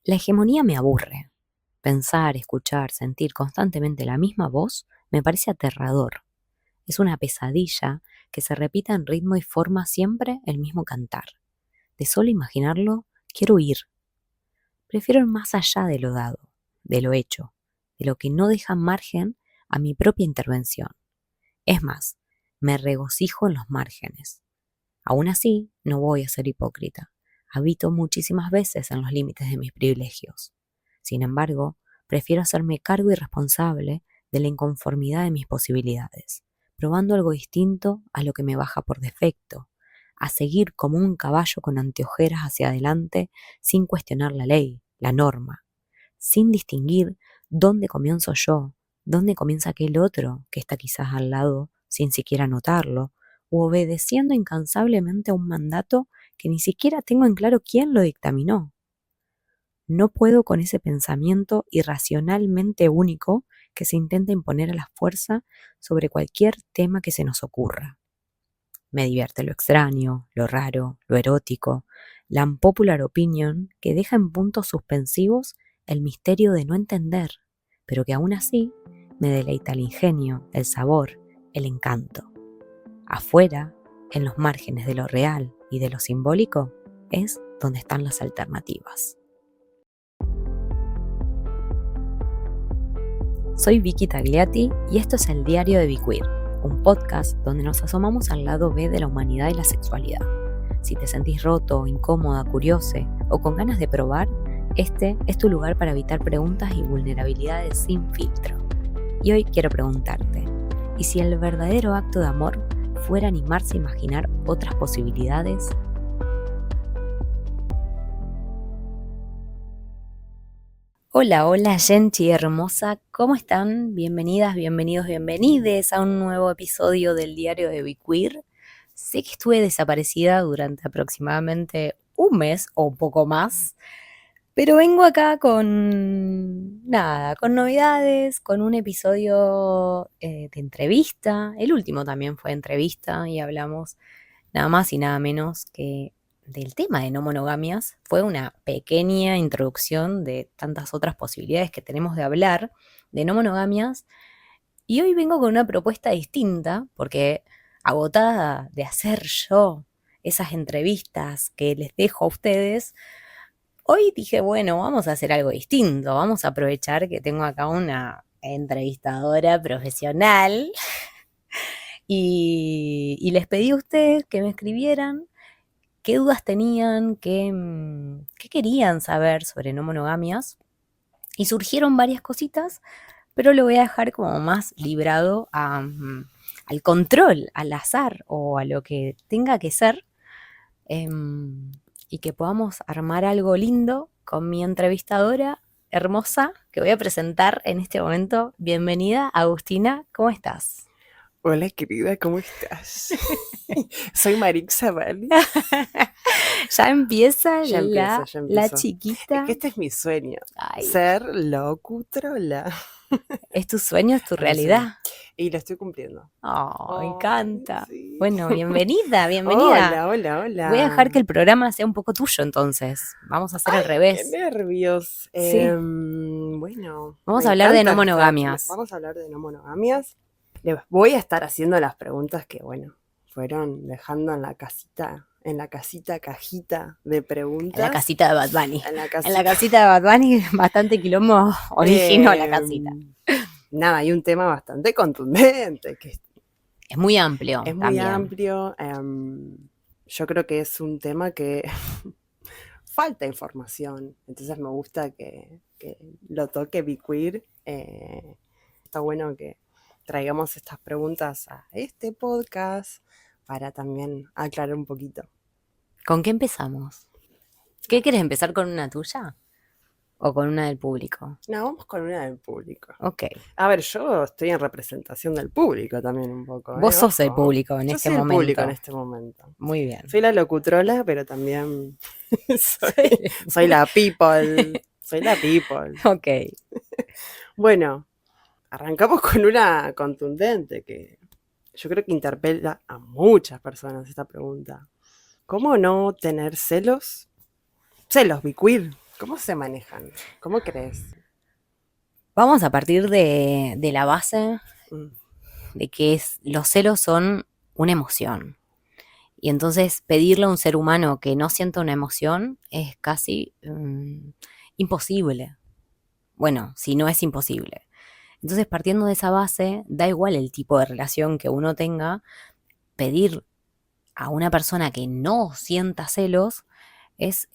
La hegemonía me aburre. Pensar, escuchar, sentir constantemente la misma voz me parece aterrador. Es una pesadilla que se repita en ritmo y forma siempre el mismo cantar. De solo imaginarlo, quiero huir. Prefiero ir más allá de lo dado, de lo hecho, de lo que no deja margen a mi propia intervención. Es más, me regocijo en los márgenes. Aún así, no voy a ser hipócrita. Habito muchísimas veces en los límites de mis privilegios. Sin embargo, prefiero hacerme cargo y responsable de la inconformidad de mis posibilidades, probando algo distinto a lo que me baja por defecto, a seguir como un caballo con anteojeras hacia adelante sin cuestionar la ley, la norma, sin distinguir dónde comienzo yo, dónde comienza aquel otro que está quizás al lado sin siquiera notarlo, u obedeciendo incansablemente a un mandato que ni siquiera tengo en claro quién lo dictaminó. No puedo con ese pensamiento irracionalmente único que se intenta imponer a la fuerza sobre cualquier tema que se nos ocurra. Me divierte lo extraño, lo raro, lo erótico, la unpopular opinion que deja en puntos suspensivos el misterio de no entender, pero que aún así me deleita el ingenio, el sabor, el encanto. Afuera, en los márgenes de lo real y de lo simbólico, es donde están las alternativas. Soy Vicky Tagliati y esto es El Diario de Biqueer, un podcast donde nos asomamos al lado B de la humanidad y la sexualidad. Si te sentís roto, incómoda, curiosa o con ganas de probar, este es tu lugar para evitar preguntas y vulnerabilidades sin filtro. Y hoy quiero preguntarte, ¿y si el verdadero acto de amor fuera animarse a imaginar otras posibilidades? Hola, hola, Genchi hermosa, ¿cómo están? Bienvenidas, bienvenidos, bienvenides a un nuevo episodio del Diario de Biqueer. Sé que estuve desaparecida durante aproximadamente un mes o poco más, pero vengo acá con novedades, con un episodio de entrevista. El último también fue entrevista y hablamos nada más y nada menos que del tema de no monogamias. Fue una pequeña introducción de tantas otras posibilidades que tenemos de hablar de no monogamias. Y hoy vengo con una propuesta distinta, porque agotada de hacer yo esas entrevistas que les dejo a ustedes, hoy dije, bueno, vamos a hacer algo distinto, vamos a aprovechar que tengo acá una entrevistadora profesional y les pedí a ustedes que me escribieran qué dudas tenían, qué querían saber sobre no monogamias. Y surgieron varias cositas, pero lo voy a dejar como más librado al control, al azar o a lo que tenga que ser, y que podamos armar algo lindo con mi entrevistadora hermosa que voy a presentar en este momento. Bienvenida, Agustina, ¿cómo estás? Hola querida, ¿cómo estás? Soy Marixa Vali. Ya empieza Ya empiezo, la ya empiezo. Es chiquita. que este es mi sueño, Ay, ser locutrola. ¿es tu sueño, es tu Es mi sueño. realidad? Y lo estoy cumpliendo. Oh, me Ay, encanta. sí. Bueno, bienvenida, bienvenida. Hola, hola, Voy a dejar que hola. el programa sea un poco tuyo entonces. Vamos a hacer al Ay, qué revés. nervios. Sí, Bueno, vamos me a hablar de no encanta monogamias. Vamos a hablar de no monogamias. Les voy a estar haciendo las preguntas que, bueno, fueron dejando en la casita cajita de En la preguntas. casita de Bad Bunny. En la En la casita. casita de Bad Bunny, bastante quilombo originó la casita. Nada, hay un tema bastante contundente, que Es muy amplio es muy también. amplio. Yo creo que es un tema que falta información, entonces me gusta que lo toque Biqueer. Está bueno que traigamos estas preguntas a este podcast para también aclarar un poquito. ¿Con qué empezamos? ¿Qué quieres empezar con una tuya? ¿O con una del público? No, vamos con una del público. Ok. A ver, yo estoy en representación del público también un poco, Vos sos el ojo. público en Yo este soy el público en momento. este momento. Muy bien. Soy la locutrola, pero también Sí. soy la people. Soy la people. Ok. Bueno, arrancamos con una contundente que yo creo que interpela a muchas personas esta pregunta. ¿Cómo no tener celos? Celos, Biqueer. ¿Cómo se manejan? ¿Cómo crees? Vamos a partir de la base Mm, de que los celos son una emoción. Y entonces pedirle a un ser humano que no sienta una emoción es casi imposible. Bueno, si no es imposible. Entonces, partiendo de esa base, da igual el tipo de relación que uno tenga, pedir a una persona que no sienta celos es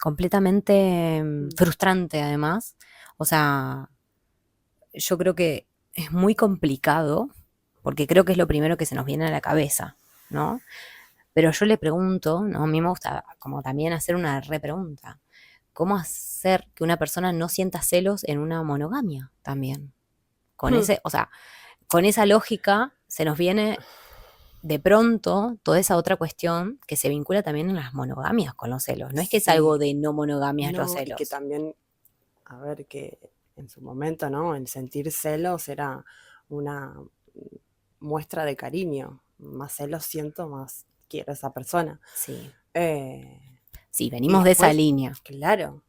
completamente mm, frustrante además. O sea, yo creo que es muy complicado, porque creo que es lo primero que se nos viene a la cabeza, ¿no? Pero yo le pregunto, ¿no? A mí me gusta como también hacer una repregunta. ¿Cómo hacer que una persona no sienta celos en una monogamia también? Con mm. ese, o sea, con esa lógica se nos viene de pronto toda esa otra cuestión que se vincula también en las monogamias con los celos. No es que es algo Sí, de no monogamias los no, y que celos. también, a ver, que en su momento, ¿no? El sentir celos era una muestra de cariño. Más celos siento, más quiero a esa persona. Sí, Eh, sí, y venimos de esa después, línea. claro,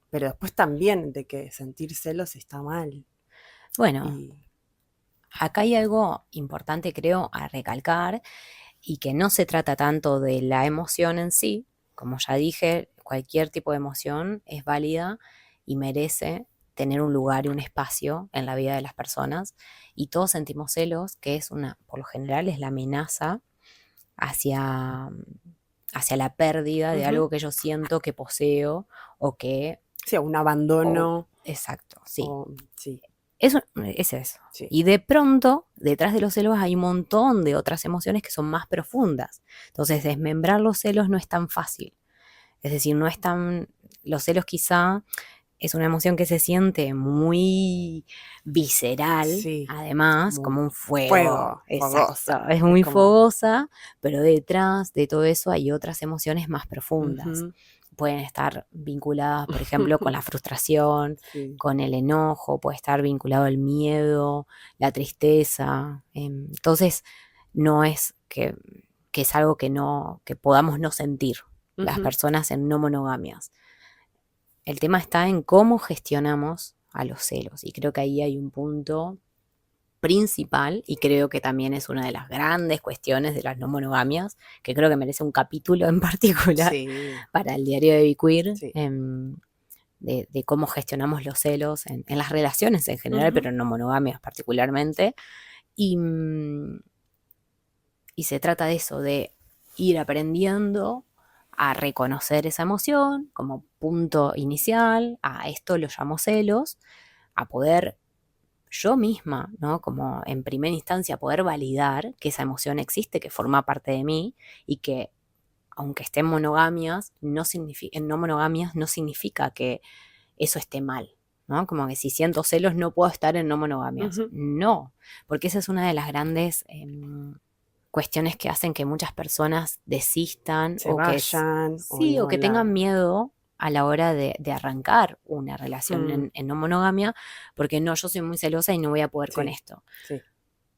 pero después también de que sentir celos está mal. Bueno, Y acá hay algo importante creo a recalcar y que no se trata tanto de la emoción en sí, como ya dije, cualquier tipo de emoción es válida y merece tener un lugar y un espacio en la vida de las personas y todos sentimos celos, que es una, por lo general es la amenaza hacia, hacia la pérdida de ujú, algo que yo siento que poseo o que, sí, un o, abandono, exacto, sí, o sí, eso es eso. sí. Y de pronto, detrás de los celos hay un montón de otras emociones que son más profundas. Entonces, desmembrar los celos no es tan fácil. Es decir, no es tan... Los celos quizá es una emoción que se siente muy visceral, Sí, además, como como un fuego. fuego, Exacto. fogosa. Es Es muy como, fogosa, pero detrás de todo eso hay otras emociones más profundas. ujú. Pueden estar vinculadas, por ejemplo, con la frustración, Sí, con el enojo, puede estar vinculado el miedo, la tristeza. Entonces, no es que es algo que no, que podamos no sentir las ujú, personas en no monogamias. El tema está en cómo gestionamos a los celos. Y creo que ahí hay un punto principal y creo que también es una de las grandes cuestiones de las no monogamias, que creo que merece un capítulo en particular sí, para el diario de Biqueer, sí. de cómo gestionamos los celos en las relaciones en general, Ujú, pero en no monogamias particularmente. Y, y se trata de eso, de ir aprendiendo a reconocer esa emoción como punto inicial, a esto lo llamo celos, a poder yo misma, ¿no? Como en primera instancia poder validar que esa emoción existe, que forma parte de mí y que aunque esté en monogamias, en no monogamias no significa que eso esté mal, ¿no? Como que si siento celos no puedo estar en no monogamias. ujú. No, porque esa es una de las grandes cuestiones que hacen que muchas personas desistan Se o que vayan o sí, o no que tengan la... miedo a la hora de arrancar una relación Mm, en no monogamia, porque no, yo soy muy celosa y no voy a poder con sí, esto. sí.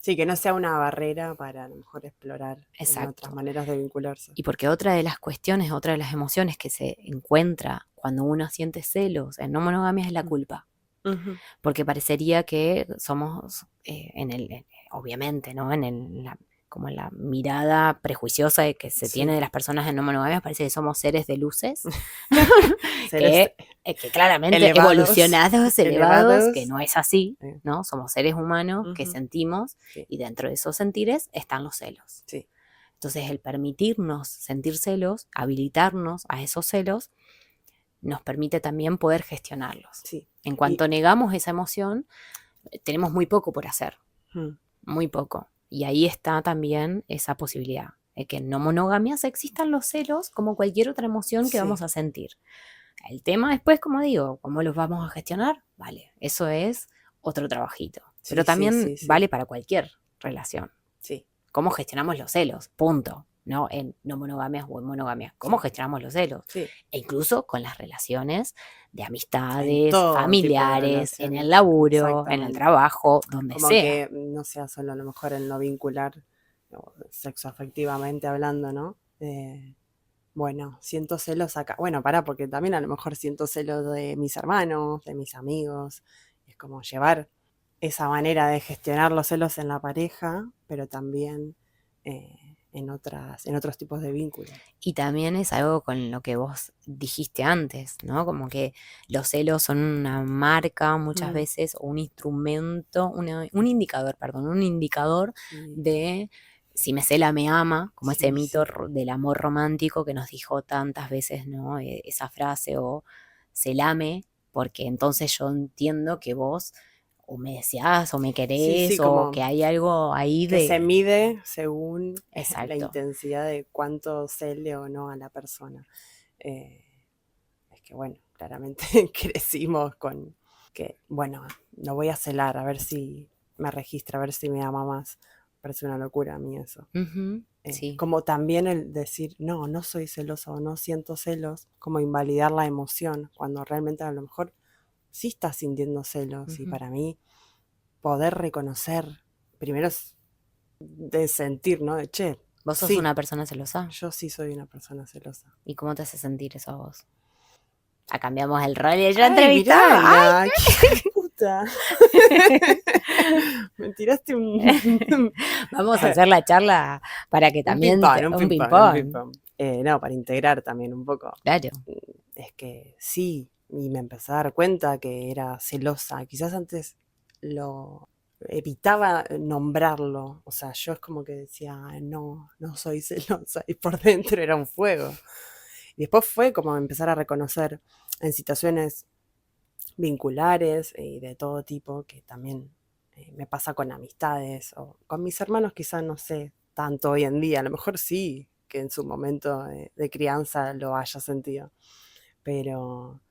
Sí, que no sea una barrera para a lo mejor explorar en otras Exacto. maneras de vincularse. Y porque otra de las cuestiones, otra de las emociones que se encuentra cuando uno siente celos en no monogamia es la Mm, culpa. ujú. Porque parecería que somos, obviamente, ¿no? Como en la mirada prejuiciosa que se tiene Sí. de las personas en no monogamias, parece que somos seres de luces, Seres que claramente elevados, evolucionados, elevados, que elevados. no es así, eh, ¿no? Somos seres humanos que ujú, sentimos sí, y dentro de esos sentires están los celos. sí, Entonces, el permitirnos sentir celos, habilitarnos a esos celos, nos permite también poder gestionarlos. sí. En Y, cuanto negamos esa emoción, tenemos muy poco por hacer, mm, muy poco. Y ahí está también esa posibilidad de que en no monogamias existan los celos como cualquier otra emoción que vamos sí, a sentir. El tema después, como digo, ¿cómo los vamos a gestionar? Vale, eso es otro trabajito. Pero sí, sí, también sí, sí, vale para cualquier relación. sí, ¿Cómo gestionamos los celos? Punto. No en no monogamias o en monogamias. ¿Cómo sí, gestionamos los celos? sí. E incluso con las relaciones de En amistades, todo tipo de familiares, en el relaciones, laburo, en el exactamente. trabajo, donde Como sea. que no sea solo a lo mejor el no vincular, o sexo afectivamente hablando, ¿no? bueno, siento celos acá. Bueno, pará, porque también a lo mejor siento celos de mis hermanos, de mis amigos. Es como llevar esa manera de gestionar los celos en la pareja, pero también en otros tipos de vínculos. Y también es algo con lo que vos dijiste antes, ¿no? Como que los celos son una marca muchas veces o un instrumento, un indicador, perdón, un indicador Sí, de si me cela me ama, como ese sí, mito sí. del amor romántico que nos dijo tantas veces, ¿no? Esa frase o celame, porque entonces yo entiendo que vos o me deseás o me Sí, querés sí, o que como hay algo ahí que se de... mide según la Exacto. intensidad de cuánto cele o no a la persona. Eh, es que bueno, claramente crecimos con que, bueno, no voy a celar, a ver si me registra, a ver si me ama más. Parece una locura a mí eso. Ujú, sí. Como también el decir, no, no soy celosa o no siento celos, como invalidar la emoción, cuando realmente a lo mejor sí estás sintiendo celos. Y Ujú. para mí, poder reconocer, primero es de sentir, ¿no? De, che, ¿Vos sos sí, una persona celosa? yo sí soy una persona celosa. ¿Y cómo te hace sentir eso a vos? Ya cambiamos el rol y yo Ay, entrevistaba. ¡Ay! mirá, qué puta. Me tiraste un... Vamos a hacer la charla para que un también ping-pong, un un ping-pong, un ping-pong. ping-pong. No, para integrar también un poco. Claro. Es que sí, y me empecé a dar cuenta que era celosa. Quizás antes lo evitaba nombrarlo. O sea, yo es como que decía, no, no soy celosa. Y por dentro era un fuego. Y después fue como empezar a reconocer en situaciones vinculares y de todo tipo, que también me pasa con amistades o con mis hermanos, quizás no sé tanto hoy en día, a lo mejor sí, que en su momento de crianza lo haya sentido, pero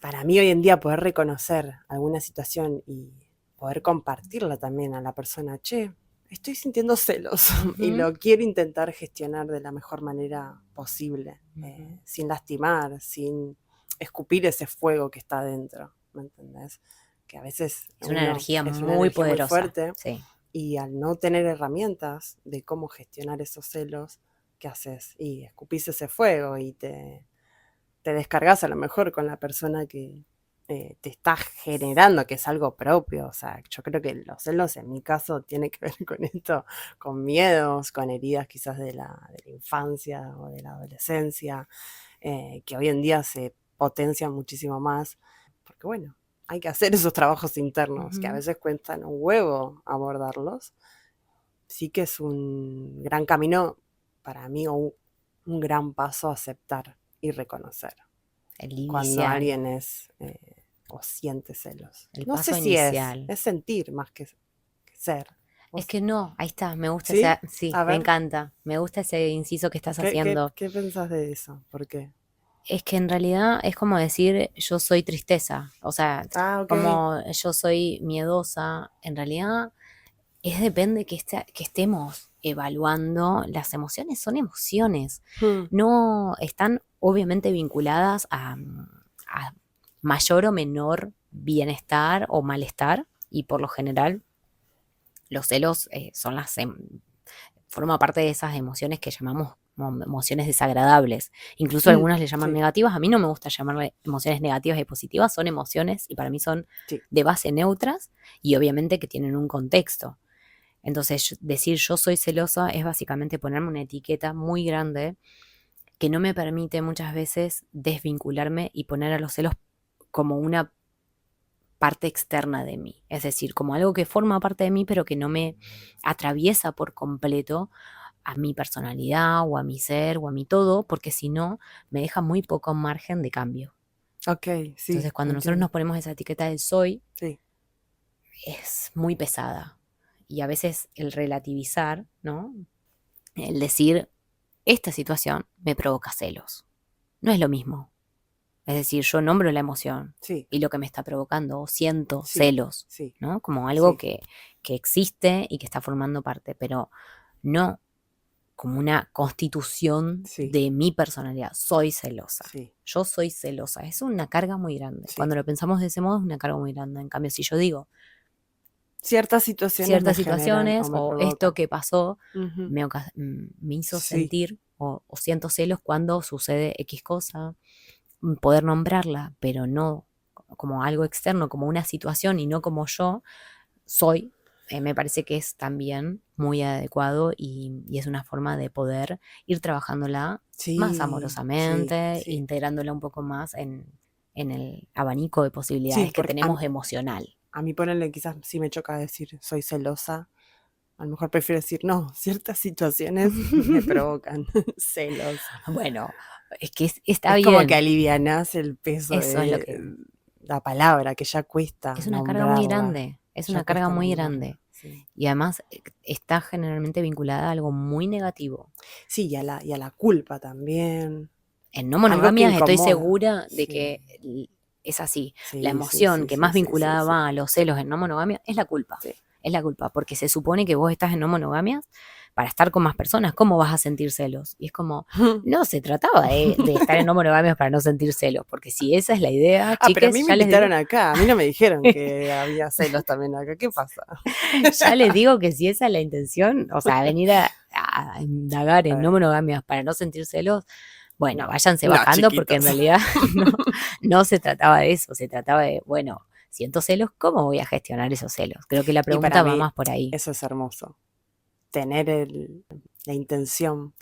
para mí hoy en día poder reconocer alguna situación y poder compartirla también a la persona, che, estoy sintiendo celos y Ujú, lo quiero intentar gestionar de la mejor manera posible, ujú. sin lastimar, sin escupir ese fuego que está dentro, ¿me entendés? Que a veces Es una uno energía es una muy energía muy poderosa. fuerte Sí. y al no tener herramientas de cómo gestionar esos celos, ¿qué haces? Y escupís ese fuego y te descargas a lo mejor con la persona que te está generando, que es algo propio. O sea, yo creo que los celos en mi caso tiene que ver con esto, con miedos, con heridas quizás de la infancia o de la adolescencia, que hoy en día se potencian muchísimo más, porque bueno, hay que hacer esos trabajos internos, que a Ujú. veces cuestan un huevo abordarlos. Sí que es un gran camino para mí o un gran paso a aceptar y reconocer El cuando inicial. alguien es o siente celos. El No sé paso si es inicial. sentir más que ser. Es que no, ahí está, me gusta ¿Sí? ese, sí, A me ver, encanta, me gusta ese inciso que estás ¿qué, qué, haciendo. qué pensás de eso? ¿Por qué? Es que en realidad es como decir yo soy tristeza, o sea, Ah, ok. como yo soy miedosa, en realidad es depende que estemos evaluando, las emociones son emociones, Hmm, no están obviamente vinculadas a mayor o menor bienestar o malestar y por lo general los celos son forma parte de esas emociones que llamamos emociones desagradables. Incluso algunas le llaman sí, negativas. A mí no me gusta llamarle emociones negativas y positivas, son emociones y para mí son sí. de base neutras y obviamente que tienen un contexto. Entonces, decir yo soy celosa es básicamente ponerme una etiqueta muy grande que no me permite muchas veces desvincularme y poner a los celos como una parte externa de mí, es decir, como algo que forma parte de mí, pero que no me atraviesa por completo a mi personalidad o a mi ser o a mi todo, porque si no, me deja muy poco margen de cambio. Ok, sí, Entonces, cuando nosotros entiendo. nos ponemos esa etiqueta del soy, Sí, es muy pesada. Y a veces el relativizar, ¿no? El decir, esta situación me provoca celos. No es lo mismo. Es decir, yo nombro la emoción sí, y lo que me está provocando, o siento sí, celos, sí, ¿no? Como algo sí, que existe y que está formando parte, pero no como una constitución sí, de mi personalidad. Soy celosa. sí, Yo soy celosa. Es una carga muy grande. sí. Cuando lo pensamos de ese modo es una carga muy grande. En cambio, si yo digo Ciertas situaciones me ciertas generan o situaciones me o esto provocan. que pasó Ujú, me hizo sí, sentir o siento celos cuando sucede X cosa, poder nombrarla, pero no como algo externo, como una situación y no como yo soy, me parece que es también muy adecuado y es una forma de poder ir trabajándola más Sí, sí, amorosamente, sí. integrándola un poco más en el abanico de Sí, posibilidades que porque tenemos emocional. a mí ponerle quizás sí me choca decir soy celosa. A lo mejor prefiero decir no, ciertas situaciones me provocan celos. Bueno, es que está Es como que bien, alivianás el peso eso es lo de que... la palabra, que ya cuesta Es una carga muy nombrarla. grande, es Ya una carga cuesta muy nombrarla, grande. sí. Y además está generalmente vinculada a algo muy negativo. Sí, y a la culpa también. En no Algo que monogamias estoy incomoda. segura de Sí, que es así. La sí, sí, emoción sí, que sí, más sí, sí, vinculada sí. va a los celos en no monogamia es la culpa. Sí. Es la culpa, porque se supone que vos estás en no monogamias para estar con más personas. ¿Cómo vas a sentir celos? Y es como, no se trataba de estar en no monogamias para no sentir celos, porque si esa es la idea, Ah, pero a chiques, mí me ya les invitaron digo, acá. A mí no me dijeron que había celos también acá. ¿Qué pasa? ya les digo que si esa es la intención, o sea, venir a indagar en no monogamias para no sentir celos, bueno, No, váyanse no, bajando porque en chiquitos. realidad no, no se trataba de eso, se trataba de, bueno, siento celos, ¿cómo voy a gestionar esos celos? Creo que la Y para pregunta va mí más por ahí. eso es hermoso. Tener la intención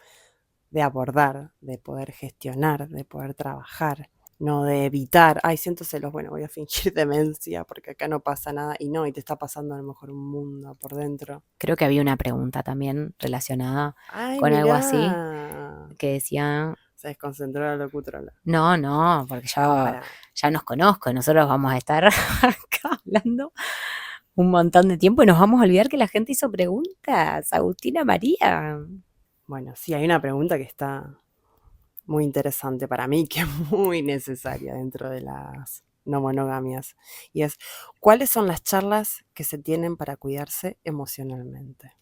de abordar, de poder gestionar, de poder trabajar, no de evitar, ay, siento celos, bueno, voy a fingir demencia porque acá no pasa nada y no, y te está pasando a lo mejor un mundo por dentro. Creo que había una pregunta también relacionada Ay, con algo mirá, así, que decía, se desconcentró la locutora. no, no, porque No, ya, para. ya nos conozco, nosotros vamos a estar acá hablando un montón de tiempo y nos vamos a olvidar que la gente hizo preguntas. Agustina María. Bueno, sí, hay una pregunta que está muy interesante para mí, que es muy necesaria dentro de las no monogamias, y es, ¿cuáles son las charlas que se tienen para cuidarse emocionalmente?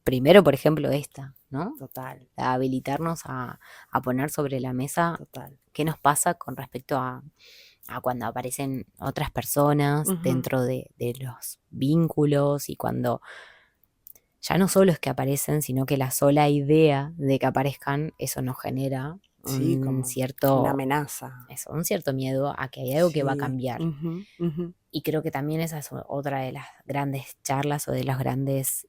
Primero, por ejemplo, esta, ¿no? Total, A habilitarnos a poner sobre la mesa total. qué nos pasa con respecto a cuando aparecen otras personas Ujú. dentro de los vínculos y cuando ya no solo es que aparecen, sino que la sola idea de que aparezcan, eso nos genera Sí, un como una cierto, amenaza. eso, un cierto miedo a que hay algo que va a Sí. cambiar. Ujú, ujú. Y creo que también esa es otra de las grandes charlas o de los grandes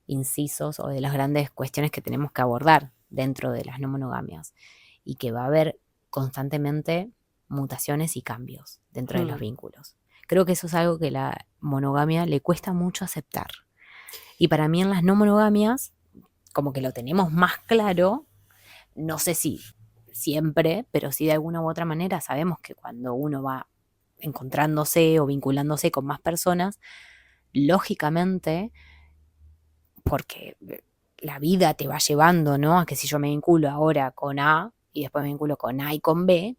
incisos o de las grandes cuestiones que tenemos que abordar dentro de las no monogamias. Y que va a haber constantemente mutaciones y cambios dentro de los Hmm. vínculos. Creo que eso es algo que la monogamia le cuesta mucho aceptar. Y para mí en las no monogamias, como que lo tenemos más claro, no sé si siempre, pero sí de alguna u otra manera sabemos que cuando uno va encontrándose o vinculándose con más personas, lógicamente, porque la vida te va llevando, ¿no? A que si yo me vinculo ahora con A y después me vinculo con A y con B,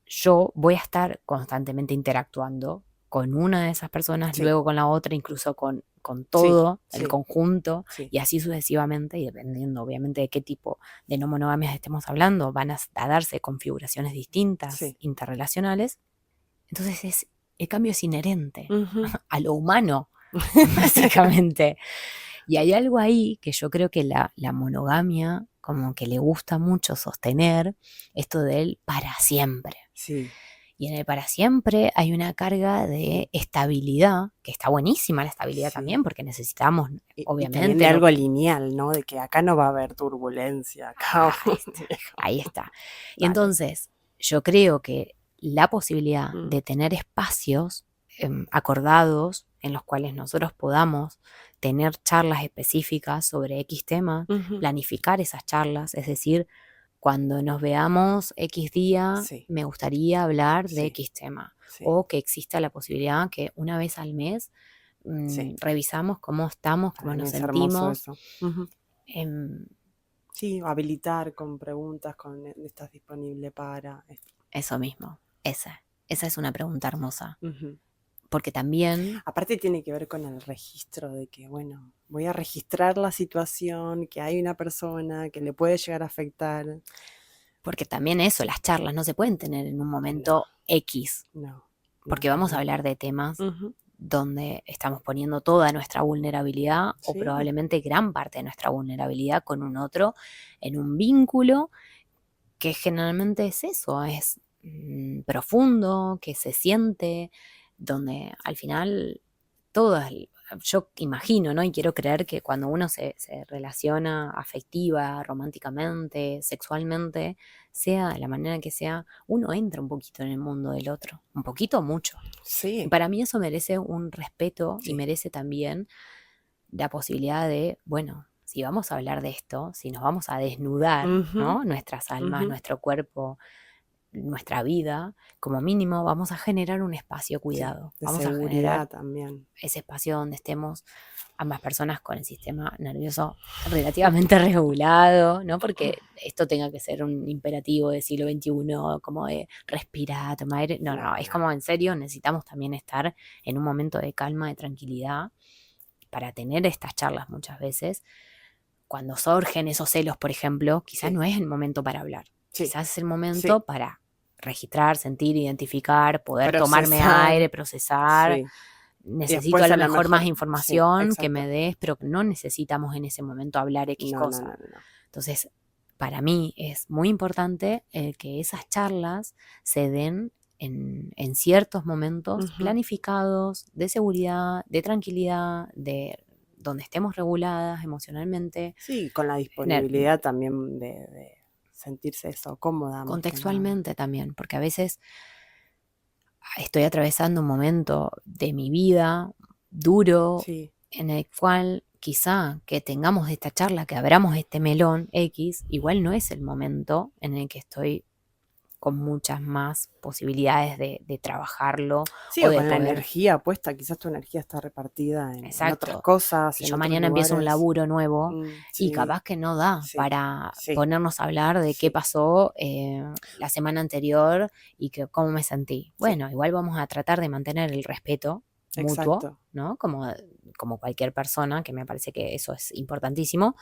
yo voy a estar constantemente interactuando con una de esas personas, Sí, luego con la otra, incluso con sí, todo el sí, conjunto, sí, y así sucesivamente, y dependiendo obviamente de qué tipo de no monogamias estemos hablando, van a darse configuraciones distintas, sí. interrelacionales. Entonces el cambio es inherente Ujú. a lo humano, básicamente. Y hay algo ahí que yo creo que la monogamia como que le gusta mucho sostener, esto del para siempre. Sí, Y en el para siempre hay una carga de estabilidad, que está buenísima la estabilidad también, sí. porque necesitamos, Y también de obviamente, no. algo lineal, ¿no? De que acá no va a haber turbulencia, acá. Ahí está, ahí está. Y Dale. entonces, yo creo que la posibilidad Mm. de tener espacios acordados en los cuales nosotros podamos tener charlas específicas sobre X temas, Ujú. planificar esas charlas, es decir, cuando nos veamos X día, Sí, me gustaría hablar de sí, X tema. sí, O que exista la posibilidad que una vez al mes sí. revisamos cómo estamos, cómo Para mí nos es hermoso sentimos. eso. Ujú. em, Sí, habilitar con preguntas, con estás disponible para. Eso mismo, esa es una pregunta hermosa. Ujú. Porque también, Aparte tiene que ver con el registro de que, bueno, voy a registrar la situación, que hay una persona que le puede llegar a afectar. porque también eso, las charlas no se pueden tener en un No, momento X, no, no, porque para vamos a nada. hablar de temas Ujú. donde estamos poniendo toda nuestra vulnerabilidad o Sí. probablemente gran parte de nuestra vulnerabilidad con un otro en un vínculo que generalmente es eso, es profundo, que se siente, donde al final todas, yo imagino, ¿no? Y quiero creer que cuando uno se relaciona afectiva, románticamente, sexualmente, sea de la manera que sea, uno entra un poquito en el mundo del otro, un poquito o mucho. Y Sí, para mí eso merece un respeto y sí. merece también la posibilidad de, bueno, si vamos a hablar de esto, si nos vamos a desnudar, Ujú, ¿no? Nuestras almas, ujú. nuestro cuerpo, nuestra vida, como mínimo vamos a generar un espacio Sí, cuidado. de Vamos a generar seguridad también. ese espacio donde estemos ambas personas con el sistema nervioso relativamente regulado, no porque esto tenga que ser un imperativo del siglo XXI, como de respirar, tomar aire. No, No, es no. como en serio, necesitamos también estar en un momento de calma, de tranquilidad, para tener estas charlas muchas veces. Cuando surgen esos celos, por ejemplo, quizás Sí, no es el momento para hablar. sí, Quizás es el sí. momento para registrar, sentir, identificar, poder tomarme Procesar. aire, procesar. Sí. Y Necesito a después lo a lo mejor más mejor, sí, información que me exacto. des, pero que no necesitamos en ese momento hablar X No, no, cosa. no, no, no. Entonces, para mí es muy importante que esas charlas se den en ciertos momentos Ujú. planificados, de seguridad, de tranquilidad, de donde estemos reguladas emocionalmente, Sí, con la disponibilidad también de sentirse eso, cómoda más que nada. contextualmente también, porque a veces estoy atravesando un momento de mi vida duro Sí, en el cual quizá que tengamos esta charla, que abramos este melón X, igual no es el momento en el que estoy con muchas más posibilidades de trabajarlo sí, o o de con la poder. energía puesta, quizás tu energía está repartida en otras Exacto. cosas, Si en yo otros mañana empiezo un lugares. laburo nuevo y Sí, capaz que no da sí, para sí, ponernos a hablar de qué sí, pasó la semana anterior y que cómo me sentí. sí, Bueno, igual vamos a tratar de mantener el respeto mutuo, exacto. ¿no? Como cualquier persona, que me parece que eso es importantísimo.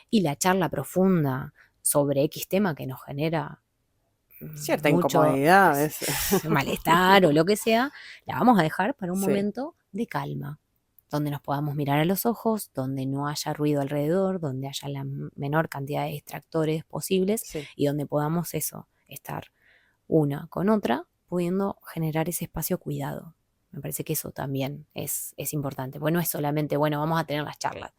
Y la charla profunda sobre X tema que nos genera Cierta mucho incomodidad a veces. malestar o lo que sea, la vamos a dejar para un Sí, momento de calma, donde nos podamos mirar a los ojos, donde no haya ruido alrededor, donde haya la menor cantidad de distractores posibles sí. y donde podamos eso, estar una con otra, pudiendo generar ese espacio cuidado. Me parece que eso también es importante. Bueno, es solamente, bueno, vamos a tener las charlas.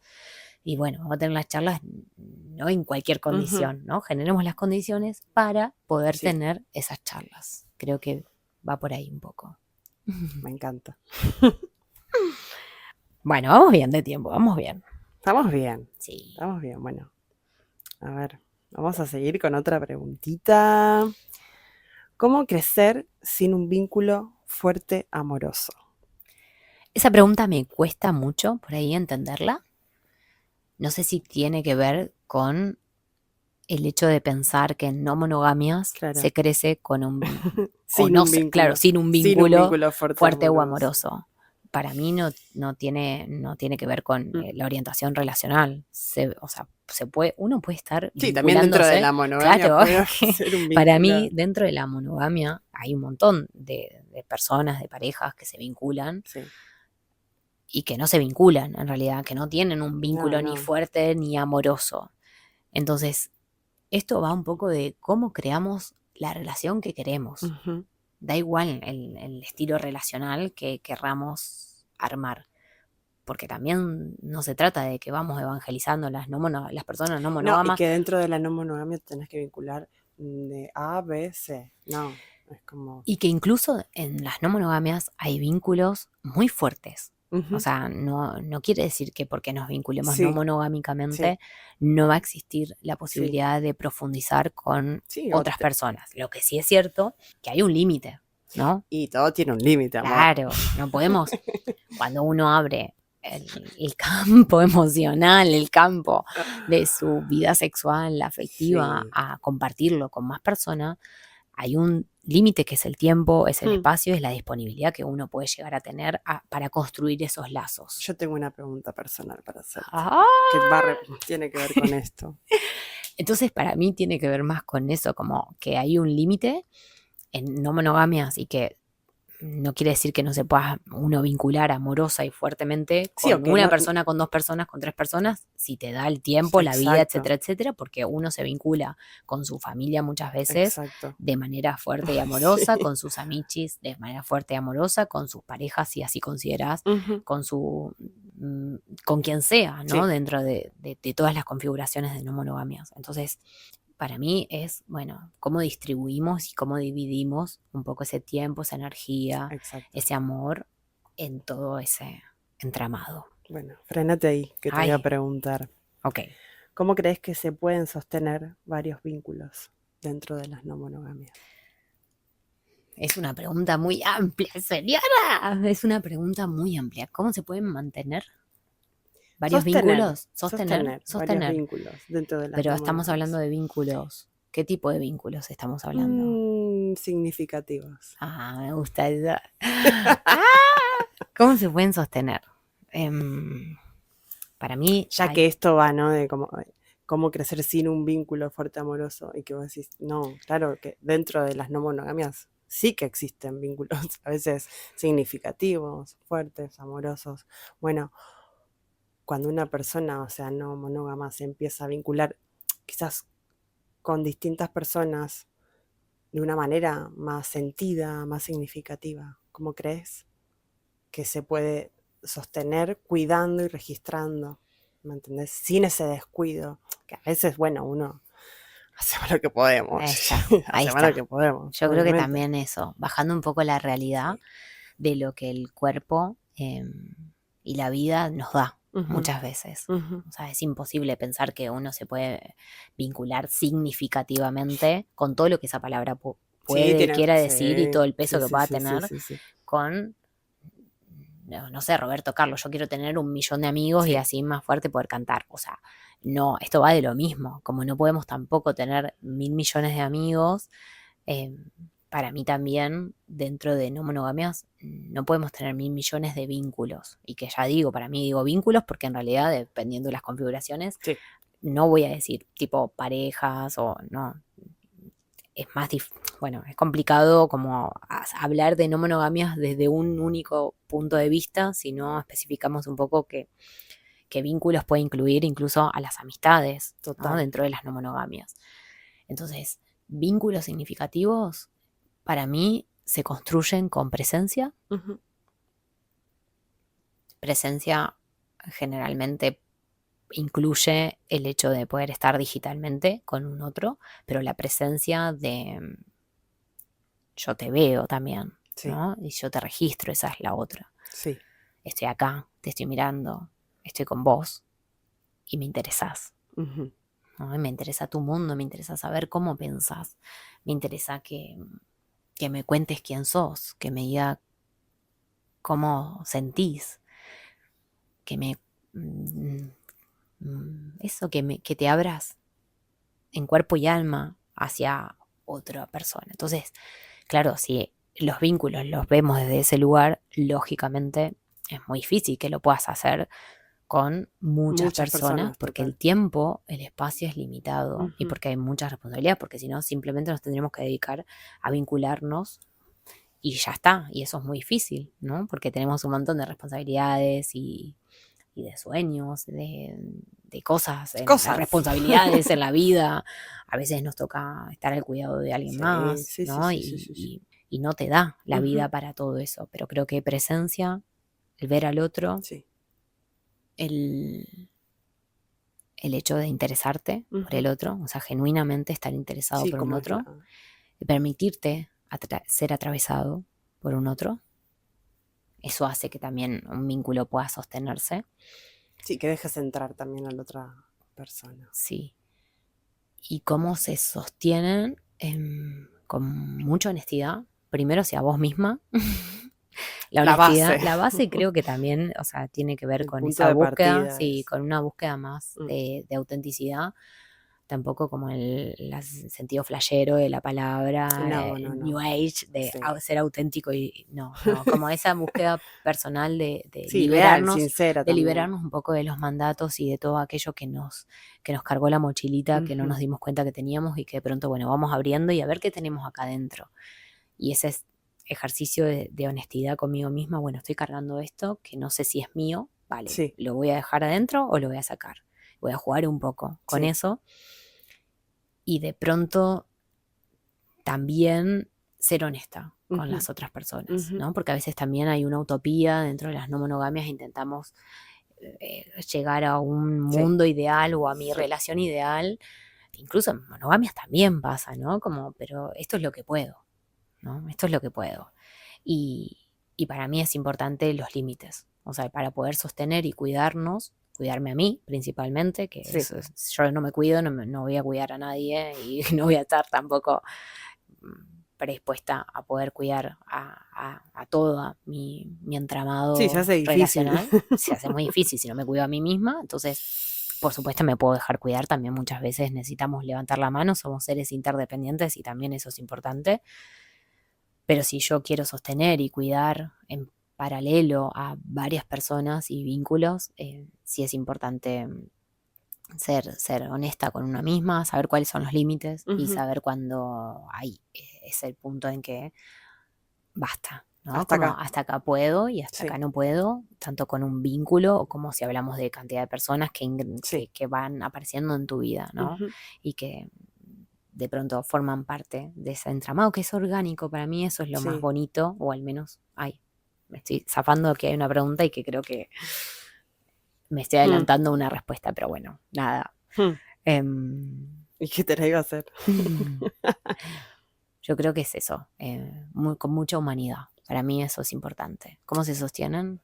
Y bueno, vamos a tener las charlas no en cualquier Ujú, condición, ¿no? Generemos las condiciones para poder sí, tener esas charlas. Creo que va por ahí un poco. me encanta. Bueno, vamos bien de tiempo, vamos bien. Estamos bien, Sí. estamos bien. Bueno, a ver, vamos a seguir con otra preguntita. ¿Cómo crecer sin un vínculo fuerte amoroso? Esa pregunta me cuesta mucho por ahí entenderla. No sé si tiene que ver con el hecho de pensar que en no monogamias Claro, se crece con un, o sin no un sé, claro, vínculo, sin un sin un vínculo vínculo fuerte fuerte o amoroso. amoroso. Para mí no tiene que ver con Mm. la orientación relacional. O sea, uno puede estar Sí, también dentro de vinculándose. la monogamia Claro, puede que ser un para vínculo. mí, dentro de la monogamia, hay un montón de personas, de parejas que se vinculan Sí, y que no se vinculan, en realidad, que no tienen un no, vínculo ni no. fuerte ni amoroso. Entonces, esto va un poco de cómo creamos la relación que queremos. Ujú. Da igual el estilo relacional que querramos armar, porque también no se trata de que vamos evangelizando las personas no No, y monógamas. que dentro de la no monogamia tenés que vincular de A, B, C. No, es como... Y que incluso en las no monogamias hay vínculos muy fuertes. O Ujú. sea, no quiere decir que porque nos vinculemos no Sí, sí, monogámicamente no va a existir la sí, posibilidad de profundizar con sí. otras personas. Lo que sí es cierto, que hay un límite, ¿no? Y todo tiene un límite, amor. Claro, no podemos, cuando uno abre el campo emocional, el campo de su vida sexual, afectiva, Sí. a compartirlo con más personas, hay un límite que es el tiempo, es el Hmm. espacio, es la disponibilidad que uno puede llegar a tener para construir esos lazos. Yo tengo una pregunta personal para hacerte, ¡Ah! que tiene que ver con esto. Entonces, para mí tiene que ver más con eso, como que hay un límite en no monogamias y que no quiere decir que no se pueda uno vincular amorosa y fuertemente Sí, con o que una no. persona, con 2 personas, con 3 personas, si te da el tiempo, la vida, Exacto, etcétera, etcétera, porque uno se vincula con su familia muchas veces exacto. de manera fuerte y amorosa, Sí. con sus amichis de manera fuerte y amorosa, con sus parejas, si así consideras, Ujú. con con quien sea, ¿no? Sí, Dentro de todas las configuraciones de no monogamias. Entonces, para mí es, bueno, cómo distribuimos y cómo dividimos un poco ese tiempo, esa energía, exacto. ese amor en todo ese entramado. Bueno, frénate ahí, que te voy a Ay, preguntar. ok. ¿Cómo crees que se pueden sostener varios vínculos dentro de las no monogamias? Es una pregunta muy amplia, señora. Es una pregunta muy amplia. ¿Cómo se pueden mantener varios vínculos? Sostener, Sostener varios sostener. vínculos dentro de las Pero no estamos hablando monogamias. de vínculos. ¿Qué tipo de vínculos estamos hablando? Significativos. Ah, me gusta eso. Ah, ¿cómo se pueden sostener? Para mí Ya que esto va, ¿no? De cómo crecer sin un vínculo fuerte amoroso y que vos decís, no, claro que dentro de las no monogamias sí que existen vínculos, a veces significativos, fuertes, amorosos. Bueno, cuando una persona, o sea, no monógama, se empieza a vincular quizás con distintas personas de una manera más sentida, más significativa, ¿cómo crees que se puede sostener cuidando y registrando? ¿Me entendés? Sin ese descuido, que a veces, bueno, uno hacemos lo que podemos, ahí está, ahí hacemos lo que está. podemos, Yo creo que obviamente. también eso, bajando un poco la realidad Sí. de lo que el cuerpo y la vida nos da Ujú, muchas veces. ujú. O sea, es imposible pensar que uno se puede vincular significativamente con todo lo que esa palabra Sí, puede, quiera decir y sí, todo el peso sí, que sí, pueda sí, sí, tener sí, sí. con, no sé, Roberto Carlos. Yo quiero tener 1 millón de amigos y Sí. así más fuerte poder cantar. O sea, no, esto va de lo mismo. Como no podemos tampoco tener 1.000 millones de amigos, eh, para mí también, dentro de no monogamias, no podemos tener 1.000 millones de vínculos. Y que ya digo, para mí digo vínculos porque en realidad, dependiendo de las configuraciones, Sí. no voy a decir tipo parejas o no. Es más, bueno, es complicado como hablar de no monogamias desde un único punto de vista, si no especificamos un poco que vínculos puede incluir incluso a las amistades, ¿no? Total. Dentro de las no monogamias. Entonces, vínculos significativos para mí se construyen con presencia. Ujú. Presencia generalmente incluye el hecho de poder estar digitalmente con un otro, pero la presencia de yo te veo también, Sí, ¿no? Y yo te registro, esa es la otra. sí. Estoy acá, te estoy mirando, estoy con vos y me interesás, Ujú. ¿no? Y me interesa tu mundo, me interesa saber cómo pensás, me interesa que me cuentes quién sos, que me diga cómo sentís, que me... mm, eso, que te abras en cuerpo y alma hacia otra persona. Entonces, claro, si los vínculos los vemos desde ese lugar, lógicamente es muy difícil que lo puedas hacer con muchas Muchas personas personas, porque el total. tiempo, el espacio es limitado y Ujú. porque hay muchas responsabilidades, porque si no, simplemente nos tendríamos que dedicar a vincularnos y ya está. Y eso es muy difícil, ¿no? Porque tenemos un montón de responsabilidades y de sueños, de cosas, Cosas. responsabilidades en la vida. A veces nos toca estar al cuidado de alguien Sí, más, sí, sí, ¿no? sí, sí, sí, sí. Y no te da la Ujú. vida para todo eso. Pero creo que presencia, el ver al otro, Sí. el, el hecho de interesarte por Ujú. el otro, o sea, genuinamente estar interesado Sí, por un como es otro, y permitirte ser atravesado por un otro, eso hace que también un vínculo pueda sostenerse. Sí, que dejes entrar también a la otra persona. Sí. Y cómo se sostienen con mucha honestidad, primero hacia vos misma. La La honestidad, base, la base creo que también, o sea, tiene que ver el con punto esa de búsqueda, partida sí, es. con una búsqueda más Mm. de autenticidad, tampoco como el sentido flashero de la palabra, No, no, New no. Age, de Sí. ser auténtico y no, no, como esa búsqueda personal Sí, real, sincera de también. liberarnos un poco de los mandatos y de todo aquello que nos cargó la mochilita, que no nos Ujú. dimos cuenta que teníamos y que de pronto, bueno, vamos abriendo y a ver qué tenemos acá adentro. Y ese es ejercicio de honestidad conmigo misma. Bueno, estoy cargando esto que no sé si es mío, vale, Sí. ¿lo voy a dejar adentro o lo voy a sacar? Voy a jugar un poco con Sí. eso y de pronto también ser honesta con las otras personas, ¿no? Porque a veces también hay una utopía dentro de las no monogamias, intentamos llegar a un mundo ideal o a mi relación ideal. Incluso en monogamias también pasa, ¿no? Como, pero esto es lo que puedo, ¿no? Esto es lo que puedo. Y para mí es importante los límites, o sea, para poder sostener y cuidarnos, cuidarme a mí principalmente, que Sí. yo no me cuido, no voy a cuidar a nadie y no voy a estar tampoco predispuesta a poder cuidar a todo mi entramado Sí, se hace difícil. relacional. Se hace muy difícil si no me cuido a mí misma, entonces por supuesto me puedo dejar cuidar, también muchas veces necesitamos levantar la mano, somos seres interdependientes y también eso es importante, pero si yo quiero sostener y cuidar en paralelo a varias personas y vínculos, sí es importante ser honesta con una misma, saber cuáles son los límites y saber cuándo es el punto en que basta, ¿no? Hasta Como acá. hasta acá puedo y hasta Sí. acá no puedo, tanto con un vínculo o como si hablamos de cantidad de personas Sí. que van apareciendo en tu vida, ¿no? Y que de pronto forman parte de ese entramado que es orgánico. Para mí eso es lo más Sí. bonito, o al menos, me estoy zafando que hay una pregunta y que creo que me estoy adelantando una respuesta, pero bueno, nada. ¿Y qué te la iba a hacer? Yo creo que es eso, con mucha humanidad. Para mí eso es importante. ¿Cómo se sostienen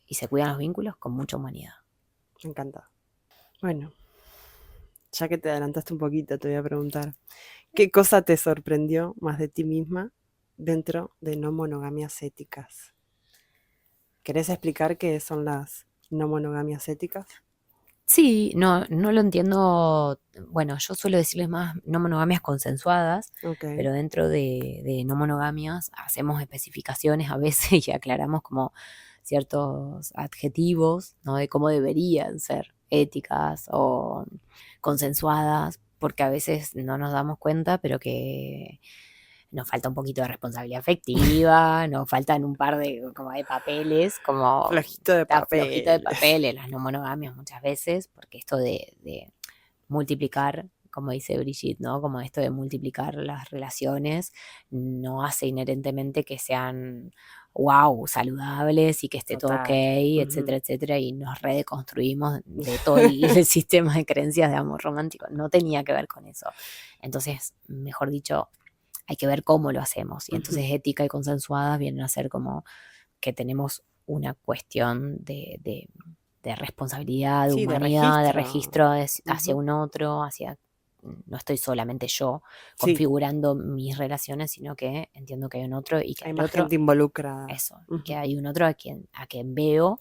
y se cuidan los vínculos? Con mucha humanidad. Me encanta. Bueno, ya que te adelantaste un poquito, te voy a preguntar, ¿qué cosa te sorprendió más de ti misma dentro de no monogamias éticas? ¿Querés explicar qué son las no monogamias éticas? Sí, no lo entiendo. Bueno, yo suelo decirles más no monogamias consensuadas, pero dentro de no monogamias hacemos especificaciones a veces y aclaramos como ciertos adjetivos, ¿no? De cómo deberían ser éticas o consensuadas, porque a veces no nos damos cuenta, pero que nos falta un poquito de responsabilidad afectiva, nos faltan un par como de papeles, como Flojito de está flojito de papel. papeles, las no monogamias muchas veces, porque esto de multiplicar, como dice Brigitte, ¿no? Como esto de multiplicar las relaciones no hace inherentemente que sean wow, saludables y que esté todo ok, etcétera, etcétera, y nos redeconstruimos de todo el sistema de creencias de amor romántico. No tenía que ver con eso. Entonces, mejor dicho, hay que ver cómo lo hacemos. Y entonces ética y consensuadas vienen a ser como que tenemos una cuestión de responsabilidad, de Sí, humanidad, de registro hacia un otro, no estoy solamente yo configurando mis relaciones, sino que entiendo que hay un otro y que hay el más otro, gente involucrada. eso, que hay un otro a quien veo,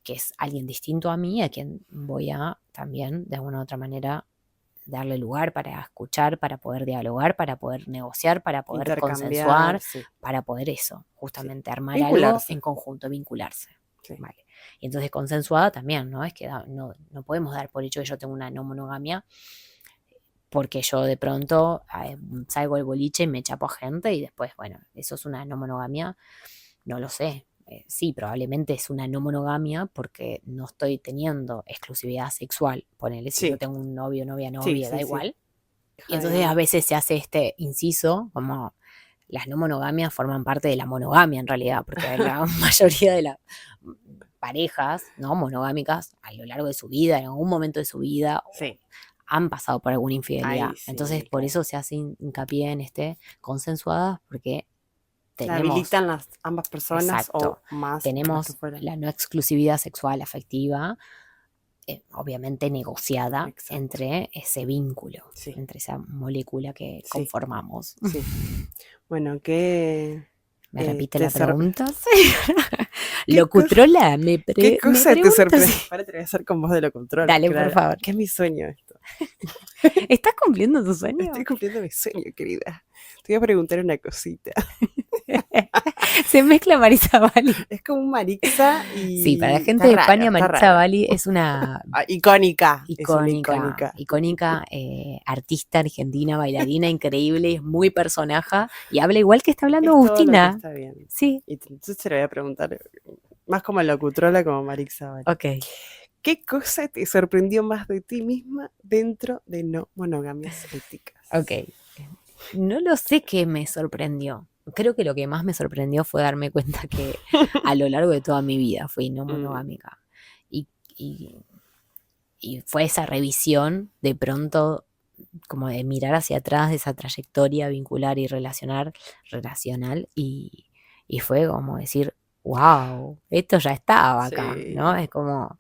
que es alguien distinto a mí, a quien voy a también de alguna u otra manera darle lugar para escuchar, para poder dialogar, para poder negociar, para poder consensuar, para poder eso, justamente armar algo en conjunto, vincularse. Vale. Y entonces consensuada también, ¿no? Es que no podemos dar por hecho que yo tengo una no monogamia porque yo de pronto salgo del boliche y me chapo a gente y después, bueno, eso es una no monogamia, no lo sé. Sí, probablemente es una no monogamia porque no estoy teniendo exclusividad sexual. Ponele, si yo tengo un novio, novia, da igual. Y entonces a veces se hace este inciso, como las no monogamias forman parte de la monogamia en realidad, porque la mayoría de las parejas no monogámicas a lo largo de su vida, en algún momento de su vida, han pasado por alguna infidelidad. Entonces por eso se hace hincapié en consensuadas, porque habilitan las ambas personas. Exacto, o más. Tenemos la no exclusividad sexual afectiva, obviamente negociada entre ese vínculo, entre esa molécula que conformamos. Bueno, ¿qué? ¿Me repite la pregunta? Locutrola, ¿Qué cosa te sorprende? Para te voy a hacer con voz de locutrola. Dale, por favor. ¿Qué es mi sueño esto? ¿Estás cumpliendo tu sueño? Estoy cumpliendo mi sueño, querida. Te voy a preguntar una cosita. Se mezcla Marisa Bali. Es como un Marixa Sí, para la y gente está de raro, España, está Maritza raro. Bali es una Icónica, es una icónica, icónica. icónica artista argentina, bailarina increíble, es muy personaja y habla igual que está hablando Es todo lo que Agustina. está bien. Sí, Y entonces se lo voy a preguntar, más como locutrola como Marixa Bali. ok, ¿Qué cosa te sorprendió más de ti misma dentro de no monogamias éticas? ok. No lo sé qué me sorprendió. Creo que lo que más me sorprendió fue darme cuenta que a lo largo de toda mi vida fui no Mm, monogámica. Y, y, y fue esa revisión de pronto como de mirar hacia atrás de esa trayectoria vincular y relacional y fue como decir, wow, esto ya estaba acá, ¿no? sí. Es como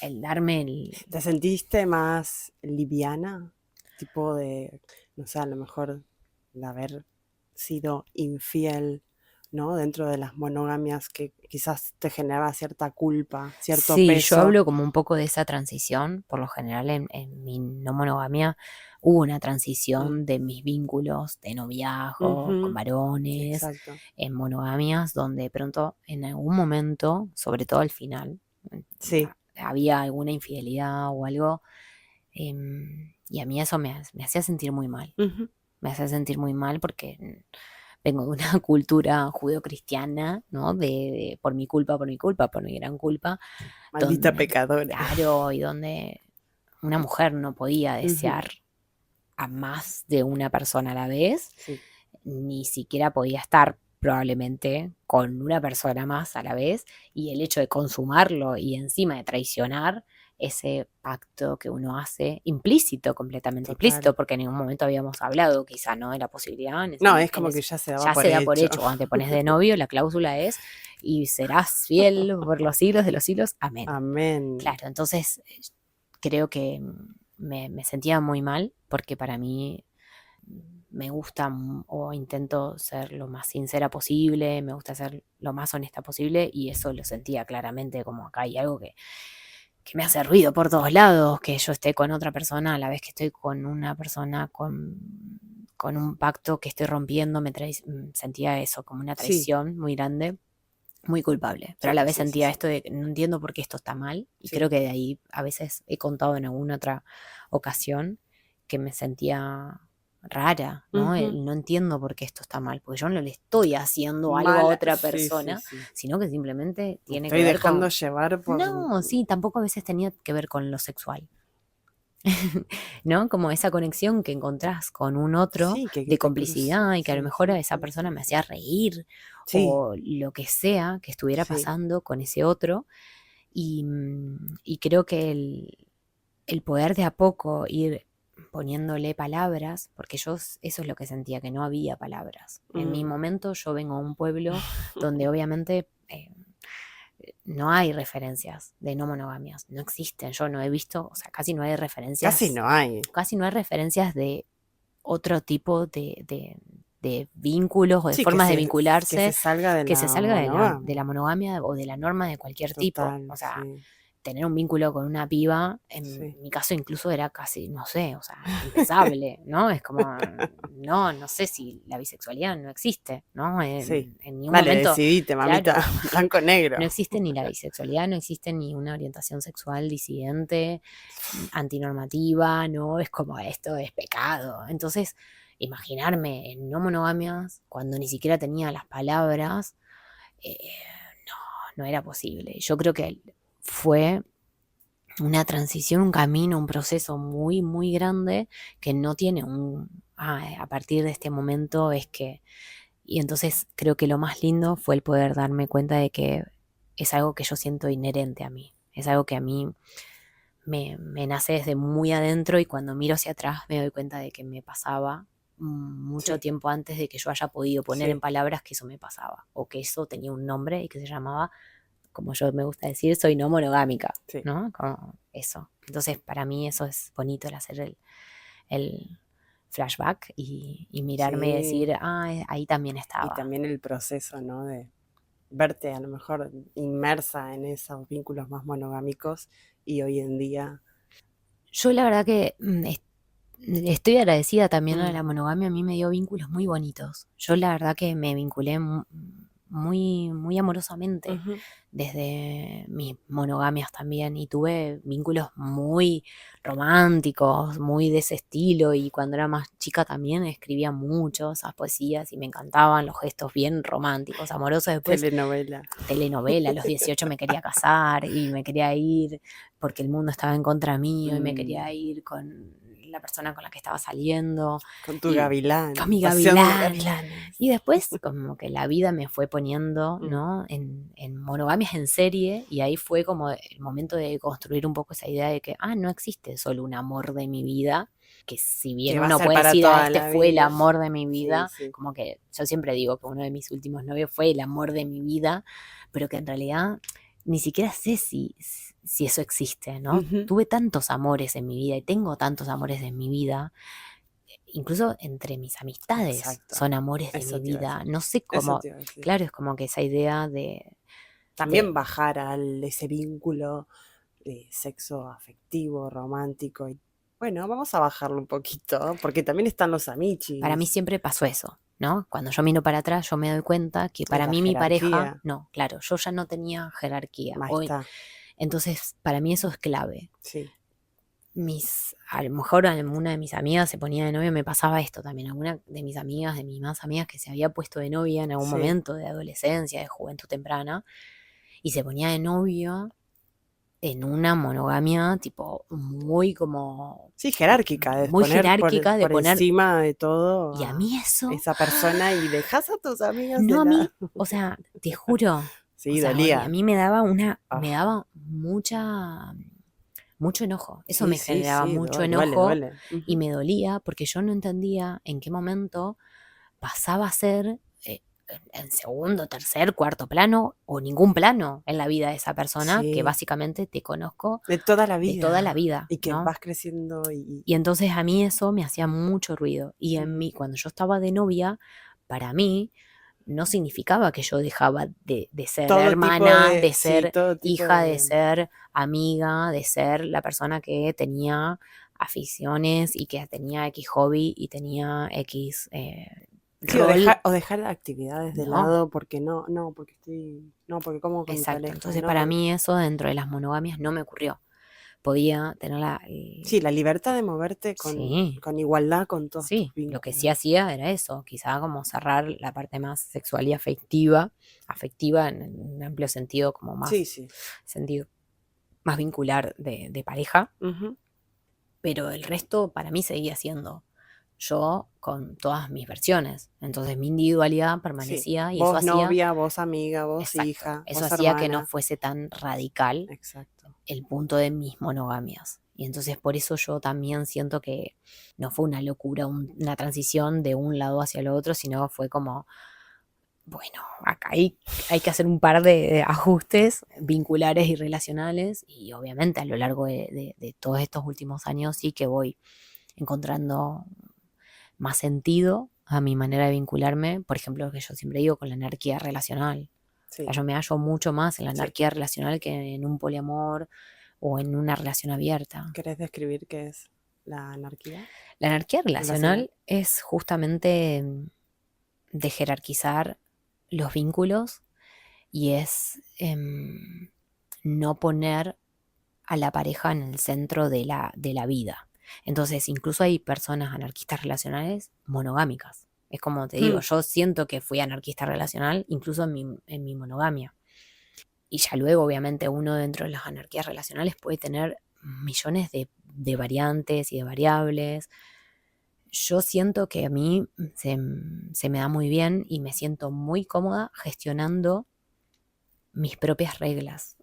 el darme el... ¿Te sentiste más liviana? Tipo de, no sé, a lo mejor de haber sido infiel, ¿no? Dentro de las monogamias que quizás te generaba cierta culpa, cierto Sí, yo peso. hablo como un poco de esa transición, por lo general en mi no monogamia hubo una Mm, transición de mis vínculos de noviazgo con ujú, varones, exacto. en monogamias, donde de pronto en algún momento, sobre todo al final, Sí. había alguna infidelidad o algo, y a mí eso me hacía sentir muy mal. Ujú. Me hacía sentir muy mal porque vengo de una cultura judeocristiana, ¿no? Por mi culpa, por mi culpa, por mi gran culpa, Maldita donde, pecadora. claro, y donde una mujer no podía Ujú, desear a más de una persona a la vez, sí, ni siquiera podía estar probablemente con una persona más a la vez, y el hecho de consumarlo y encima de traicionar ese pacto que uno hace, implícito, completamente total. implícito, porque en ningún momento habíamos hablado quizá, ¿no? De la posibilidad, No, es como que ya se daba ya por se da por hecho. hecho, cuando te pones de novio, la cláusula es, y serás fiel por los siglos de los siglos, amén. Amén. Claro, entonces creo que me sentía muy mal porque para mí me gusta o intento ser lo más sincera posible, me gusta ser lo más honesta posible y eso lo sentía claramente como acá hay algo que me hace ruido por todos lados, que yo esté con otra persona a la vez que estoy con una persona con un pacto que estoy rompiendo, sentía eso como una Sí, traición muy grande, muy culpable, pero a sí, la vez sí, sí, sentía sí. esto de que no entiendo por qué esto está mal y Sí. creo que de ahí a veces he contado en alguna otra ocasión que me sentía rara, ¿no? Ujú. No entiendo por qué esto está mal, porque yo no le estoy haciendo algo a Mala, otra sí, sí, persona, sí. sino que simplemente Me tiene que estoy ver dejando con... llevar por... No, sí, tampoco a veces tenía que ver con lo sexual. ¿No? Como esa conexión que encontrás con un otro Sí, que de te cruzó. complicidad y que a lo Sí, mejor a sí, esa sí, persona sí, me sí. hacía reír Sí, o lo que sea que estuviera sí. pasando con ese otro. Y creo que el poder de a poco ir poniéndole palabras, porque eso es lo que sentía, que no había palabras. En mi Mm. momento yo vengo a un pueblo donde obviamente no hay referencias de no monogamias, no existen, yo no he visto, o sea, Casi no hay. casi no hay referencias de otro tipo de vínculos o de Sí, formas de que se vincularse salga de que se la salga de monogamia. la monogamia o de la norma de cualquier tipo. Total, O sea, sí, tener un vínculo con una piba, en sí. mi caso incluso era casi, no sé, o sea, impensable, ¿no? Es como, no sé si la bisexualidad no existe, ¿no? Sí. En ningún Dale, momento, decidite, mamita. claro, Blanco-negro. no existe ni la bisexualidad, no existe ni una orientación sexual disidente, antinormativa, ¿no? Es como esto es pecado. Entonces, imaginarme en no monogamias cuando ni siquiera tenía las palabras, eh, no, no era posible. Yo creo que fue una transición, un camino, un proceso muy, muy grande que no tiene a partir de este momento es que, y entonces creo que lo más lindo fue el poder darme cuenta de que es algo que yo siento inherente a mí, es algo que a mí me nace desde muy adentro y cuando miro hacia atrás me doy cuenta de que me pasaba mucho Sí, tiempo antes de que yo haya podido poner en sí, palabras que eso me pasaba o que eso tenía un nombre y que se llamaba, como yo me gusta decir, soy no monogámica, sí. ¿no? Como eso. Entonces para mí eso es bonito el hacer el flashback y mirarme y Sí. decir, ah, ahí también Y estaba. también el proceso, ¿no? De verte a lo mejor inmersa en esos vínculos más monogámicos y hoy en día, Yo la verdad que estoy agradecida también a Mm, la monogamia, a mí me dio vínculos muy bonitos. Yo la verdad que me vinculé muy, muy amorosamente ujú. desde mis monogamias también y tuve vínculos muy románticos, muy de ese estilo y cuando era más chica también escribía mucho esas poesías y me encantaban los gestos bien románticos, amorosos. Después Telenovela. telenovela, a los 18 me quería casar y me quería ir porque el mundo estaba en contra mío y me Mm, quería ir con la persona con la que estaba saliendo con tu y con gavilán, mi pasión de gavilán. gavilanes. Y después como que la vida me fue poniendo, Mm, ¿no? En monogamias en serie y ahí fue como el momento de construir un poco esa idea de que, no existe solo un amor de mi vida, que si bien que va a uno ser puede para decir, toda este la fue el vida. amor de mi Sí, vida, sí. como que yo siempre digo que uno de mis últimos novios fue el amor de mi vida, pero que en realidad ni siquiera sé si eso existe, ¿no? Ujú. Tuve tantos amores en mi vida y tengo tantos amores en mi vida, incluso entre mis amistades Exacto. son amores de Eso mi te iba a vida. decir. No sé Eso cómo, te iba a decir. claro, es como que esa idea de También bajar a ese vínculo de sexo afectivo, romántico. Y, bueno, vamos a bajarlo un poquito, porque también están los para mí amichis, siempre pasó eso, ¿no? Cuando yo miro para atrás, yo me doy cuenta que de para la mí mi pareja, jerarquía. no, claro, yo ya no tenía jerarquía. Ahí está. Entonces, para mí eso es clave. Sí. A lo mejor alguna de mis amigas se ponía de novio, me pasaba esto también, alguna de mis amigas, de mis más amigas que se había puesto de novia en algún Sí. momento de adolescencia, de juventud temprana, y se ponía de novio en una monogamia tipo muy como, Sí, jerárquica, de muy poner jerárquica de por poner, encima de todo y a a mí eso, esa persona y dejas a tus amigas de no a lado. mí, o sea, te juro, o Sí, sea, a dolía. mí me Ah, daba mucho enojo. Eso sí, me sí, generaba sí, mucho duele, enojo duele. y Ujú. me dolía porque yo no entendía en qué momento pasaba a ser en segundo, tercer, cuarto plano o ningún plano en la vida de esa persona que Sí, básicamente te conozco de toda la de toda la vida. vida, Y que ¿no? vas creciendo y Y entonces a mí eso me hacía mucho ruido. Y en mm, mí, cuando yo estaba de novia, para mí no significaba que yo dejaba de ser todo tipo hermana, de, de sí, ser todo tipo hija, de de... ser amiga, de ser la persona que tenía aficiones y que tenía X hobby y tenía X Sí, rol. o dejar actividades de No, lado porque no, porque estoy, no, porque como con mi exacto. pareja, Entonces no, para porque... mí eso dentro de las monogamias no me ocurrió. Podía tener Sí, la libertad de moverte sí, con igualdad con todos tus sí, lo que sí vínculos. hacía era eso, quizá como cerrar la parte más sexual y afectiva en un amplio sentido, como Sí, más sí. sentido, más vincular de pareja, Ujú. pero el resto para mí seguía siendo yo con todas mis versiones. Entonces mi individualidad Sí. permanecía y eso Vos hacía, novia, vos amiga, vos exacto, hija, eso vos hacía que no hermana. fuese tan radical Exacto. el punto de mis monogamias. Y entonces por eso yo también siento que no fue una locura, una transición de un lado hacia el otro, sino fue como, bueno, acá hay que hacer un par de ajustes vinculares y relacionales y obviamente a lo largo de todos estos últimos años sí que voy encontrando más sentido a mi manera de vincularme, por ejemplo, lo que yo siempre digo con la anarquía relacional. O sea, Sí, yo me hallo mucho más en la sí. anarquía relacional que en un poliamor o en una relación abierta. ¿Querés describir qué es la anarquía La anarquía relacional? relacional es justamente de jerarquizar los vínculos y es no poner a la pareja en el centro de la vida. Entonces, incluso hay personas anarquistas relacionales monogámicas. Es como te digo, Hmm. yo siento que fui anarquista relacional incluso en mi monogamia. Y ya luego, obviamente, uno dentro de las anarquías relacionales puede tener millones de variantes y de variables. Yo siento que a mí se me da muy bien y me siento muy cómoda gestionando mis propias reglas.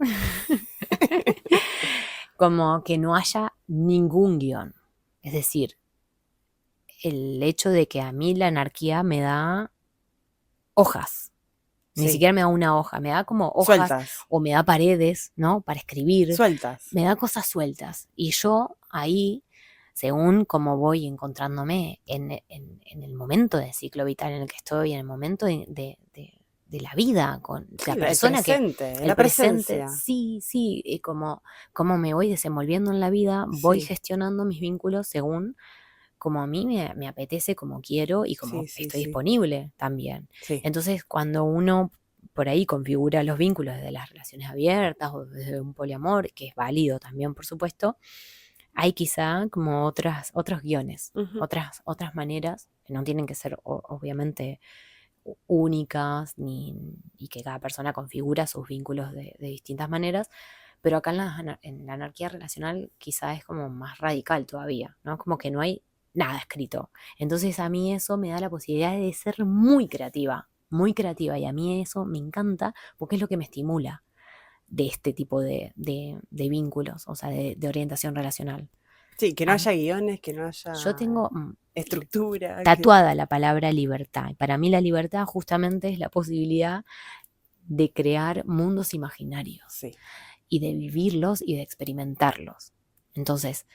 Como que no haya ningún guión. Es decir, el hecho de que a mí la anarquía me da hojas. Ni Sí, siquiera me da una hoja, me da como hojas sueltas, o me da paredes, ¿no? Para escribir, sueltas. me da cosas sueltas. Y yo ahí, según cómo voy encontrándome en el momento del ciclo vital en el que estoy, en el momento de la vida, con Sí, la el persona que, presente, el la presente, presencia. sí, sí, y como me voy desenvolviendo en la vida, voy Sí, gestionando mis vínculos según como a mí me apetece, como quiero y como Sí, estoy sí. disponible también. Sí. Entonces, cuando unos por ahí configura los vínculos desde las relaciones abiertas o desde un poliamor, que es válido también, por supuesto, hay quizá como otros guiones, Ujú. otras maneras, que no tienen que ser obviamente únicas y que cada persona configura sus vínculos de distintas maneras, pero acá en la anarquía relacional quizá es como más radical todavía, ¿no? Como que no hay nada escrito. Entonces a mí eso me da la posibilidad de ser muy creativa, y a mí eso me encanta porque es lo que me estimula de este tipo de vínculos, o sea, de orientación relacional. Sí, que no Ah, haya guiones, que no yo haya tengo estructura. tatuada la palabra libertad, y para mí la libertad justamente es la posibilidad de crear mundos imaginarios Sí. y de vivirlos y de experimentarlos. Entonces,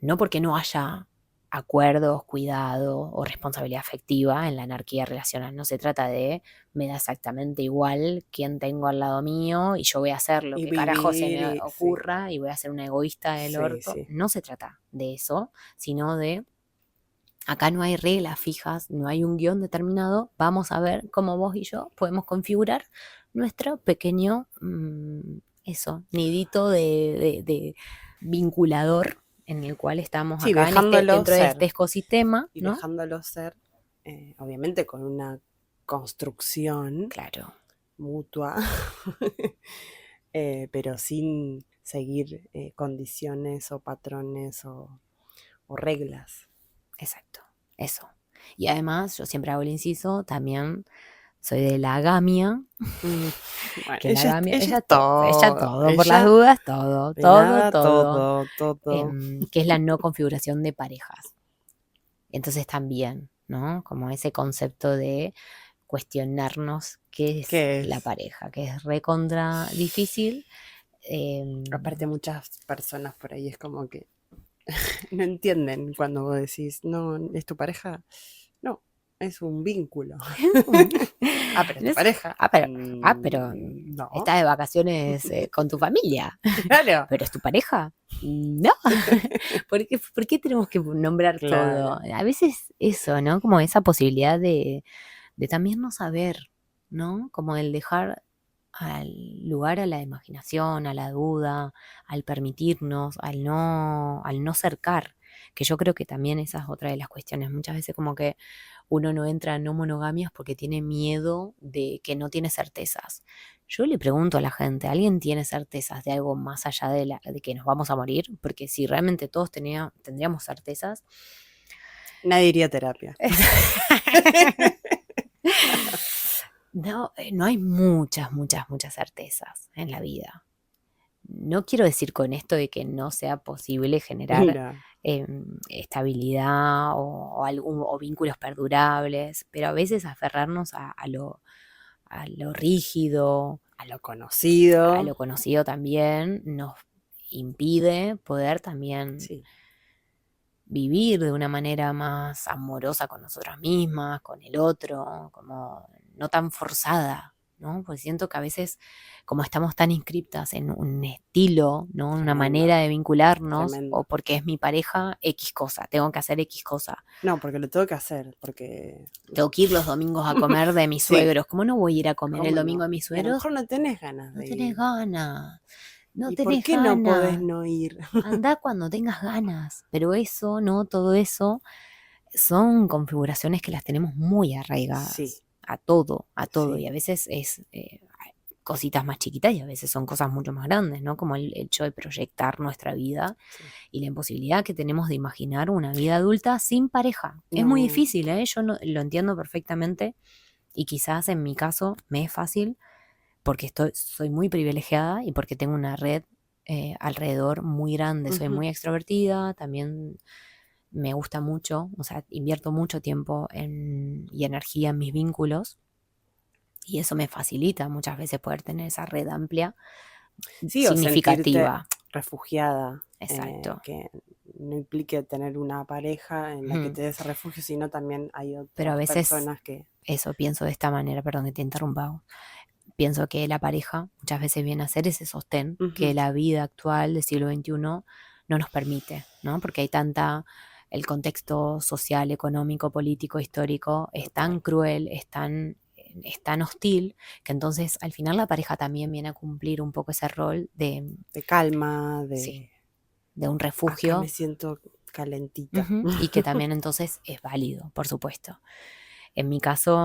no porque no haya acuerdos, cuidado o responsabilidad afectiva en la anarquía relacional. No se trata de me da exactamente igual quién tengo al lado mío y yo voy a hacer lo Y que carajo se me vivir, sí. ocurra y voy a ser una egoísta del Sí, orto. sí. No se trata de eso, sino de acá no hay reglas fijas, no hay un guión determinado. Vamos a ver cómo vos y yo podemos configurar nuestro pequeño, nidito de vinculador en el cual estamos Sí, acá dejándolo dentro de ser. este ecosistema, Y ¿no? dejándolo ser, obviamente con una construcción Claro, mutua, pero sin seguir condiciones o patrones o reglas. exacto, eso. Y además, yo siempre hago el inciso, también soy de la agamia, Mm, Bueno, que la agamia, ella es ella todo, todo, por las ella dudas, todo, todo, pelada, todo, todo. que es la no configuración de parejas. Entonces también, ¿no? Como ese concepto de cuestionarnos qué es ¿Qué la es? pareja, que es recontra difícil. em, Aparte muchas personas por ahí es como que no entienden cuando vos decís, no, ¿es tu pareja? No, es un vínculo. Ah, pero es no tu es- pareja. ah, pero, pero No, estás de vacaciones con tu familia, claro, pero es tu pareja. No, por qué tenemos que nombrar todo? claro. A veces eso, ¿no? Como esa posibilidad de también no saber, ¿no? Como el dejar al lugar a la imaginación, a la duda, al permitirnos, al no cercar, que yo creo que también esa es otra de las cuestiones. Muchas veces como que uno no entra en no monogamias porque tiene miedo de que no tiene certezas. Yo le pregunto a la gente, ¿alguien tiene certezas de algo más allá de que nos vamos a morir? Porque si realmente todos tendríamos certezas, Nadie iría a terapia. no, no hay muchas certezas en la vida. No quiero decir con esto de que no sea posible generar No, estabilidad o vínculos perdurables, pero a veces aferrarnos a lo rígido, a lo a conocido. lo conocido también, nos impide poder también Sí. vivir de una manera más amorosa con nosotras mismas, con el otro, como no tan forzada, ¿no? Porque siento que a veces, como estamos tan inscriptas en un estilo, ¿no? Una Tremendo, manera de vincularnos, tremendo. o porque es mi pareja, X cosa, tengo que hacer X cosa. No, porque lo tengo que hacer, porque Tengo que ir los domingos a comer de mis sí, suegros. ¿Cómo no voy a ir a comer el ¿cómo domingo no? de mis Y a lo suegros? mejor no tenés ganas No de tenés ir. ganas. No ¿Y por tenés qué no podés ganas. no ir? Andá cuando tengas ganas. Pero eso, no, todo eso son configuraciones que las tenemos muy Sí, arraigadas a todo, y sí, a veces es cositas más chiquitas y a veces son cosas mucho más grandes, ¿no? Como el hecho de proyectar nuestra vida sí. y la imposibilidad que tenemos de imaginar una vida adulta sin pareja. Es muy No, difícil, ¿eh? Yo lo entiendo perfectamente y quizás en mi caso me es fácil porque soy muy privilegiada y porque tengo una red alrededor muy grande, soy ujú, muy extrovertida, también me gusta mucho, o sea, invierto mucho tiempo y energía en mis vínculos y eso me facilita muchas veces poder tener esa red amplia, sí, o sentirte significativa. refugiada, Exacto. que no implique tener una pareja en la que Ujú. te des refugio, sino también hay Pero a otras veces personas que eso pienso de esta manera, perdón que te interrumpa. Pienso que la pareja muchas veces viene a ser ese sostén ujú, que la vida actual del siglo XXI no nos permite, ¿no? Porque hay tanta el contexto social, económico, político, histórico es tan cruel, es tan hostil, que entonces al final la pareja también viene a cumplir un poco ese rol de calma, sí, de un acá refugio. me siento calentita. Y que también entonces es válido, por supuesto. En mi caso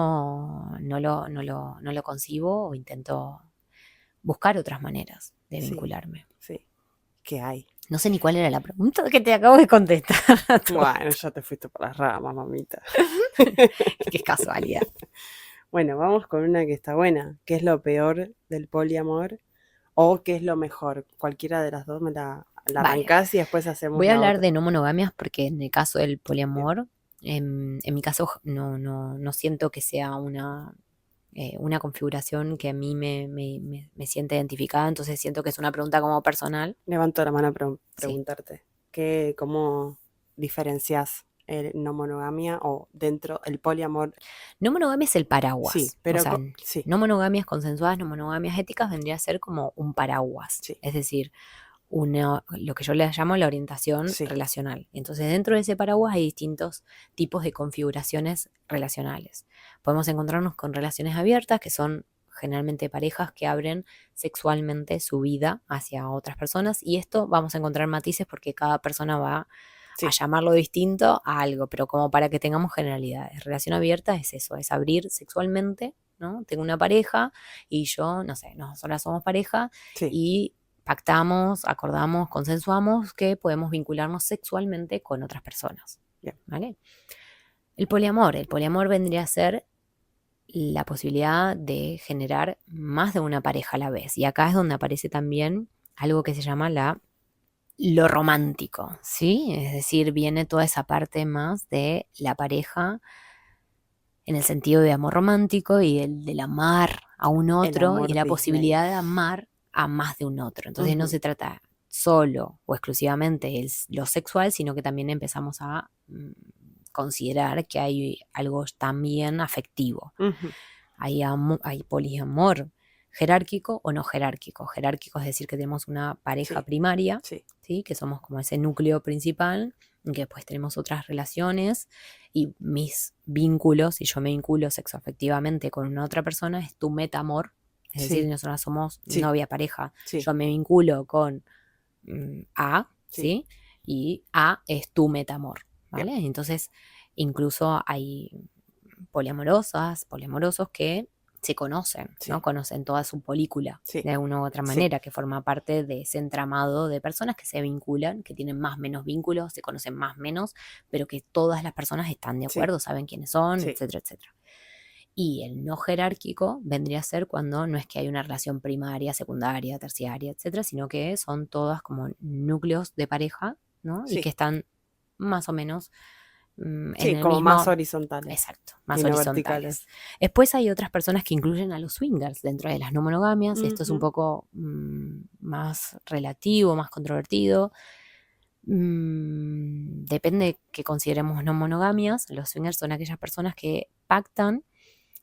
no lo concibo o intento buscar otras maneras de Sí, sí. sí. ¿Qué hay? No sé ni cuál era la pregunta que te acabo de contestar. Bueno, ya te fuiste por las ramas, mamita. Qué casualidad. Bueno, vamos con una que está buena. ¿Qué es lo peor del poliamor? ¿O qué es lo mejor? Cualquiera de las dos me la arrancás y después hacemos Voy a la hablar otra. de no monogamias porque en el caso del poliamor, en mi caso no siento que sea una configuración que a mí me siente identificada, entonces siento que es una pregunta como personal. Levanto la mano a preguntarte. ¿Cómo diferencias el no monogamia o dentro el poliamor? No monogamia es el paraguas. Sí, pero o sea, sí, no monogamias consensuadas, no monogamias éticas vendría a ser como un paraguas. sí, Es decir, lo que yo le llamo la orientación sí, relacional. Entonces, dentro de ese paraguas hay distintos tipos de configuraciones relacionales. Podemos encontrarnos con relaciones abiertas, que son generalmente parejas que abren sexualmente su vida hacia otras personas, y esto vamos a encontrar matices porque cada persona va sí, a llamarlo distinto a algo, pero como para que tengamos generalidades. Relación abierta es eso, es abrir sexualmente, ¿no? Tengo una pareja y yo, no sé, nosotras somos pareja sí, y pactamos, acordamos, consensuamos que podemos vincularnos sexualmente con otras personas. bien, ¿Vale? El poliamor vendría a ser la posibilidad de generar más de una pareja a la vez. Y acá es donde aparece también algo que se llama lo romántico, ¿sí? Es decir, viene toda esa parte más de la pareja en el sentido de amor romántico y del amar a un el otro y amor la Disney. posibilidad de amar a más de un otro. Entonces no se trata solo o exclusivamente de lo sexual, sino que también empezamos a considerar que hay algo también afectivo. Hay poliamor jerárquico o no jerárquico. Jerárquico es decir que tenemos una pareja Sí, primaria, sí, ¿sí? Que somos como ese núcleo principal, que después tenemos otras relaciones y mis vínculos, si yo me vinculo sexoafectivamente con una otra persona, es tu metamor, es decir, sí, nosotros somos sí, novia, pareja, sí, yo me vinculo con A, sí, ¿sí? Y A es tu metamor, bien, ¿vale? Entonces, incluso hay poliamorosos que se conocen, ¿no? sí, Conocen toda su polícula sí, de alguna u otra sí, manera, que forma parte de ese entramado de personas que se vinculan, que tienen más o menos vínculos, se conocen más o menos, pero que todas las personas están de sí, acuerdo, saben quiénes son, sí, etcétera, etcétera. Y el no jerárquico vendría a ser cuando no es que hay una relación primaria, secundaria, terciaria, etcétera, sino que son todas como núcleos de pareja, ¿no? Y sí, que están más o menos en sí, el como más mismo. horizontales Exacto, y más no horizontales. verticales. Después hay otras personas que incluyen a los swingers dentro de las no monogamias. Esto es un Ujú, poco más relativo, más controvertido. Depende de que consideremos no monogamias. Los swingers son aquellas personas que pactan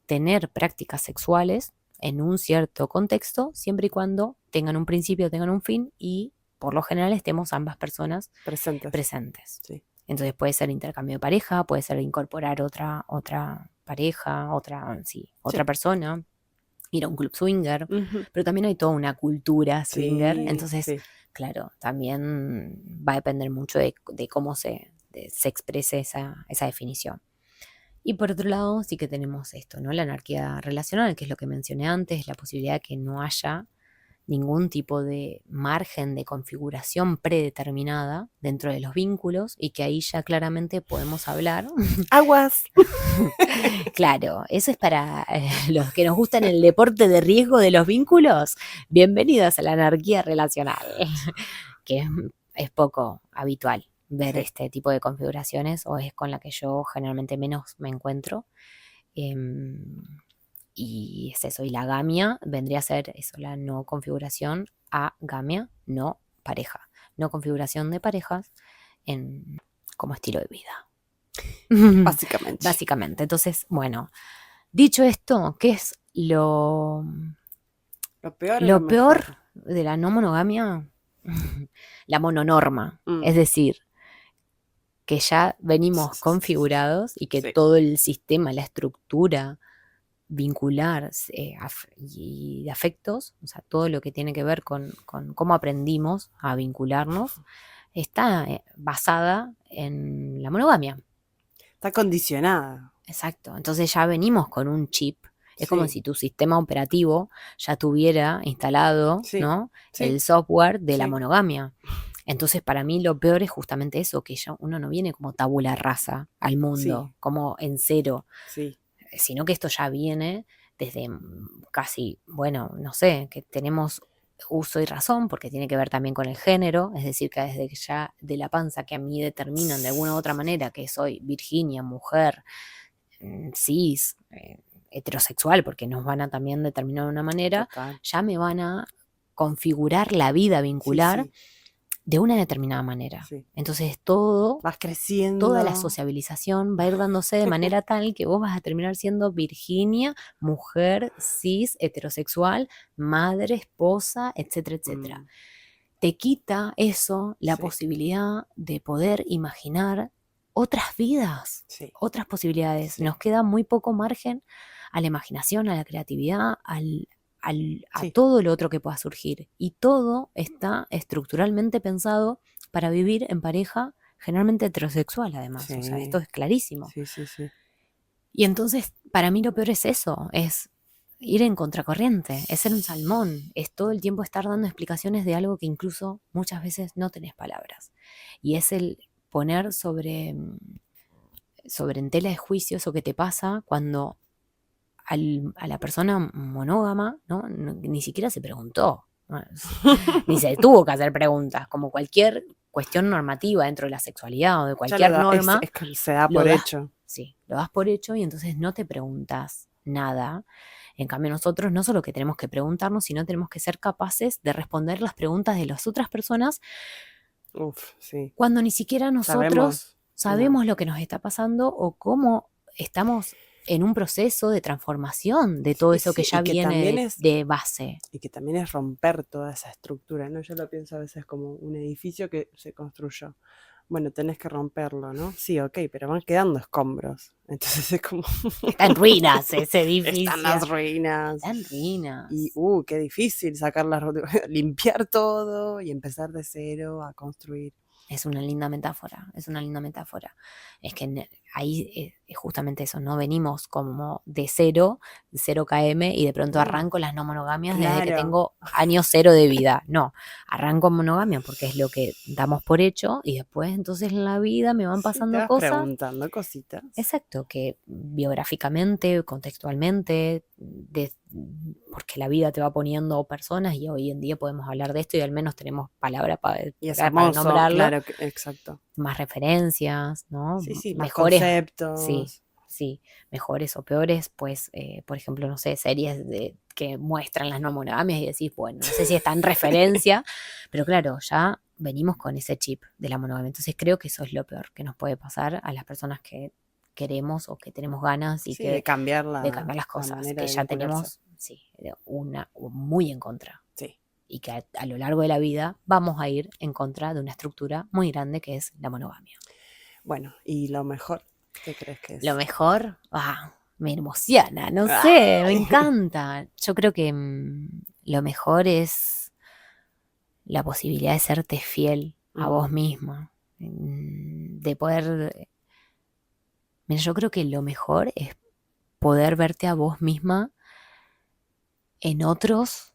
tener prácticas sexuales en un cierto contexto, siempre y cuando tengan un principio, tengan un fin y por lo general estemos ambas personas presentes, presentes. sí, Entonces puede ser intercambio de pareja, puede ser incorporar otra pareja, sí, otra persona, ir a un club swinger, ujú, pero también hay toda una cultura swinger, sí, entonces, sí, claro, también va a depender mucho de cómo se exprese esa definición. Y por otro lado, sí que tenemos esto, ¿no? La anarquía relacional, que es lo que mencioné antes, la posibilidad de que no haya ningún tipo de margen de configuración predeterminada dentro de los vínculos y que ahí ya claramente podemos hablar. aguas. Claro, eso es para los que nos gustan el deporte de riesgo de los vínculos. Bienvenidos a la anarquía relacional, que es poco habitual ver Sí, este tipo de configuraciones o es con la que yo generalmente menos me encuentro. Em, y es eso, y la gamia vendría a ser eso, la no configuración a gamia, no pareja, no configuración de parejas como estilo de vida. básicamente. Básicamente, entonces, bueno, dicho esto, ¿qué es Lo peor o lo lo peor mejor. de la no monogamia? La mononorma, Mm, es decir, que ya venimos Sí. configurados y que Sí. todo el sistema, la estructura vincular y de afectos, o sea, todo lo que tiene que ver con cómo aprendimos a vincularnos, está basada en la monogamia. Está condicionada. Exacto. Entonces ya venimos con un chip. Es como Sí, si tu sistema operativo ya tuviera instalado, sí, ¿no? sí, El software de la sí. monogamia. Entonces, para mí lo peor es justamente eso, que ya uno no viene como tabula rasa al mundo, Sí, como en cero, sí, sino que esto ya viene desde casi, bueno, no sé, que tenemos uso y razón, porque tiene que ver también con el género, es decir, que desde que ya de la panza que a mí determinan de alguna u otra manera que soy Virginia, mujer, cis, heterosexual, porque nos van a también determinar de una manera, total. ya me van a configurar la vida Sí, vincular sí, de una determinada manera. sí. Entonces Vas toda la creciendo. sociabilización va a ir dándose de manera tal que vos vas a terminar siendo Virginia, mujer, cis, heterosexual, madre, esposa, etcétera, etcétera. Mm, Te quita eso la sí, posibilidad de poder imaginar otras vidas, sí, otras posibilidades. sí, Nos queda muy poco margen a la imaginación, a la creatividad, a sí, todo lo otro que pueda surgir. Y todo está estructuralmente pensado para vivir en pareja, generalmente heterosexual además. O sea, esto sí, es clarísimo. sí, sí, sí. Y entonces, para mí lo peor es eso, es ir en contracorriente, es ser un salmón, es todo el tiempo estar dando explicaciones de algo que incluso muchas veces no tenés palabras. Y es el poner sobre en tela de juicio eso que te pasa cuando a la persona monógama, ¿no? Ni siquiera se preguntó, ¿no? Ni se tuvo que hacer preguntas, como cualquier cuestión normativa dentro de la sexualidad o de Ya lo cualquier da, norma, es que se da lo por das, hecho. sí, lo das por hecho y entonces no te preguntas nada. En cambio, nosotros no solo que tenemos que preguntarnos, sino tenemos que ser capaces de responder las preguntas de las otras personas Uf, sí. cuando ni siquiera nosotros Sabemos. No. sabemos lo que nos está pasando o cómo estamos en un proceso de transformación de todo Sí, eso que sí, ya viene de base. y que también es romper toda esa estructura, ¿no? Yo lo pienso a veces como un edificio que se construyó. Bueno, tenés que romperlo, ¿no? Sí, ok, pero van quedando escombros. Entonces es como, Está en ruinas ese están edificio. las ruinas. Está en Y, ruinas. qué difícil sacar las limpiar todo y empezar de cero a construir. Es una linda metáfora, es una linda metáfora. Es que ahí es justamente eso, no venimos como de cero km y de pronto No, arranco las no monogamias desde que claro. tengo año cero de vida. No, arranco en monogamia porque es lo que damos por hecho y después entonces en la vida me van Sí, te pasando vas cosas. preguntando cositas. Exacto, que biográficamente, contextualmente, porque la vida te va poniendo personas y hoy en día podemos hablar de esto y al menos tenemos palabra Y es para hermoso, nombrarlo, claro, exacto. más referencias, ¿no? Sí, sí, más Mejores, sí, conceptos. sí, mejores o peores, pues, por ejemplo, no sé, series que muestran las no monogamias y decís, bueno, no sé si está en referencia, pero claro, ya venimos con ese chip de la monogamia. Entonces creo que eso es lo peor que nos puede pasar a las personas que queremos o que tenemos ganas y Sí, de que cambiar de cambiar las la cosas, manera que de ya vincularse. tenemos, sí, una muy en contra Sí. y que a lo largo de la vida vamos a ir en contra de una estructura muy grande que es la monogamia. Bueno, ¿y lo mejor? ¿Qué crees que Lo es? mejor, me emociona, no sé, me ¡Ay! encanta. Yo creo que lo mejor es la posibilidad de serte fiel a vos Mm, misma, de poder, mira, yo creo que lo mejor es poder verte a vos misma en otros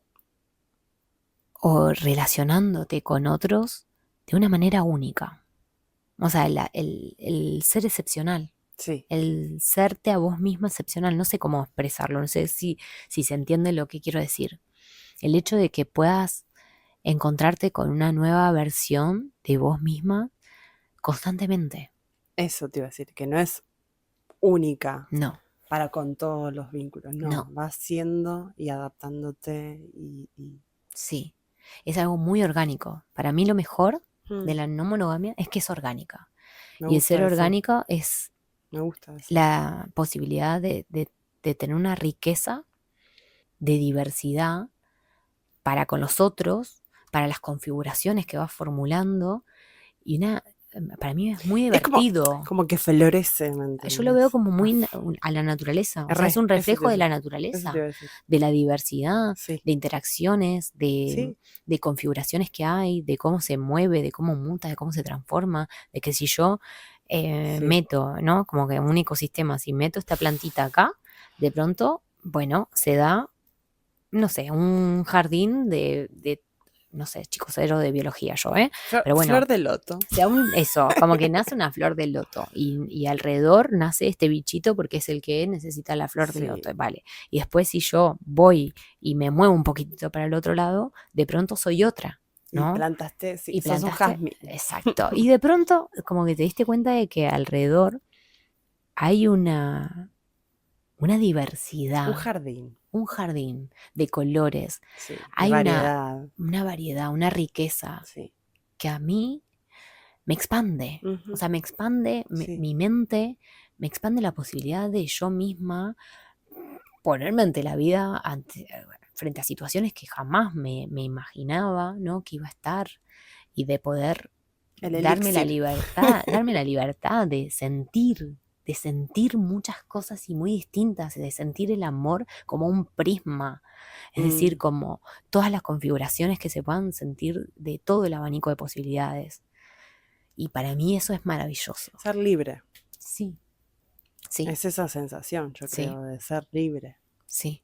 o relacionándote con otros de una manera única. O sea, el ser excepcional, sí, el serte a vos misma excepcional. No sé cómo expresarlo, no sé si se entiende lo que quiero decir. El hecho de que puedas encontrarte con una nueva versión de vos misma constantemente. eso te iba a decir, que no es única No, para con todos los vínculos, no, no, vas siendo y adaptándote sí. Es algo muy orgánico. Para mí lo mejor de Mm, la no monogamia es que es orgánica. me Y el ser gusta eso, orgánica es me gusta eso. la posibilidad de tener una riqueza de diversidad para con los otros, para las configuraciones que vas formulando y para mí es muy Es como, divertido. como que florece, ¿me Yo lo entendés? veo como muy a la naturaleza, o sea, es un Eso te reflejo iba a de la decir. Eso te naturaleza, iba a decir. de la diversidad, Sí, de interacciones, sí, de configuraciones que hay, de cómo se mueve, de cómo muta, de cómo se transforma, de que si yo sí. meto, ¿no? Como que un ecosistema, si meto esta plantita acá, de pronto, bueno, se da, no sé, un jardín no sé, chicos, cero de biología yo, pero bueno, Flor de loto. eso, como que nace una flor del loto y alrededor nace este bichito porque es el que necesita la flor del Sí. loto, vale. Y después si yo voy y me muevo un poquitito para el otro lado, de pronto soy otra, Y ¿no? plantaste, sí, Y sos un plantaste, jazmín. exacto. Y de pronto como que te diste cuenta de que alrededor hay una diversidad, Un jardín, un jardín de colores, sí, de hay variedad, una variedad, una riqueza sí. que a mí me expande. O Ujú, sea, me expande sí. mi mente, me expande la posibilidad de yo misma ponerme ante la vida, frente a situaciones que jamás me imaginaba, ¿no? Que iba a estar y de poder El elixir. darme la libertad de sentir muchas cosas y muy distintas, de sentir el amor como un prisma, es decir, Mm, como todas las configuraciones que se puedan sentir de todo el abanico de posibilidades. Y para mí eso es maravilloso. Ser libre. Sí, sí, Es esa sensación, yo sí, creo, de ser libre. sí,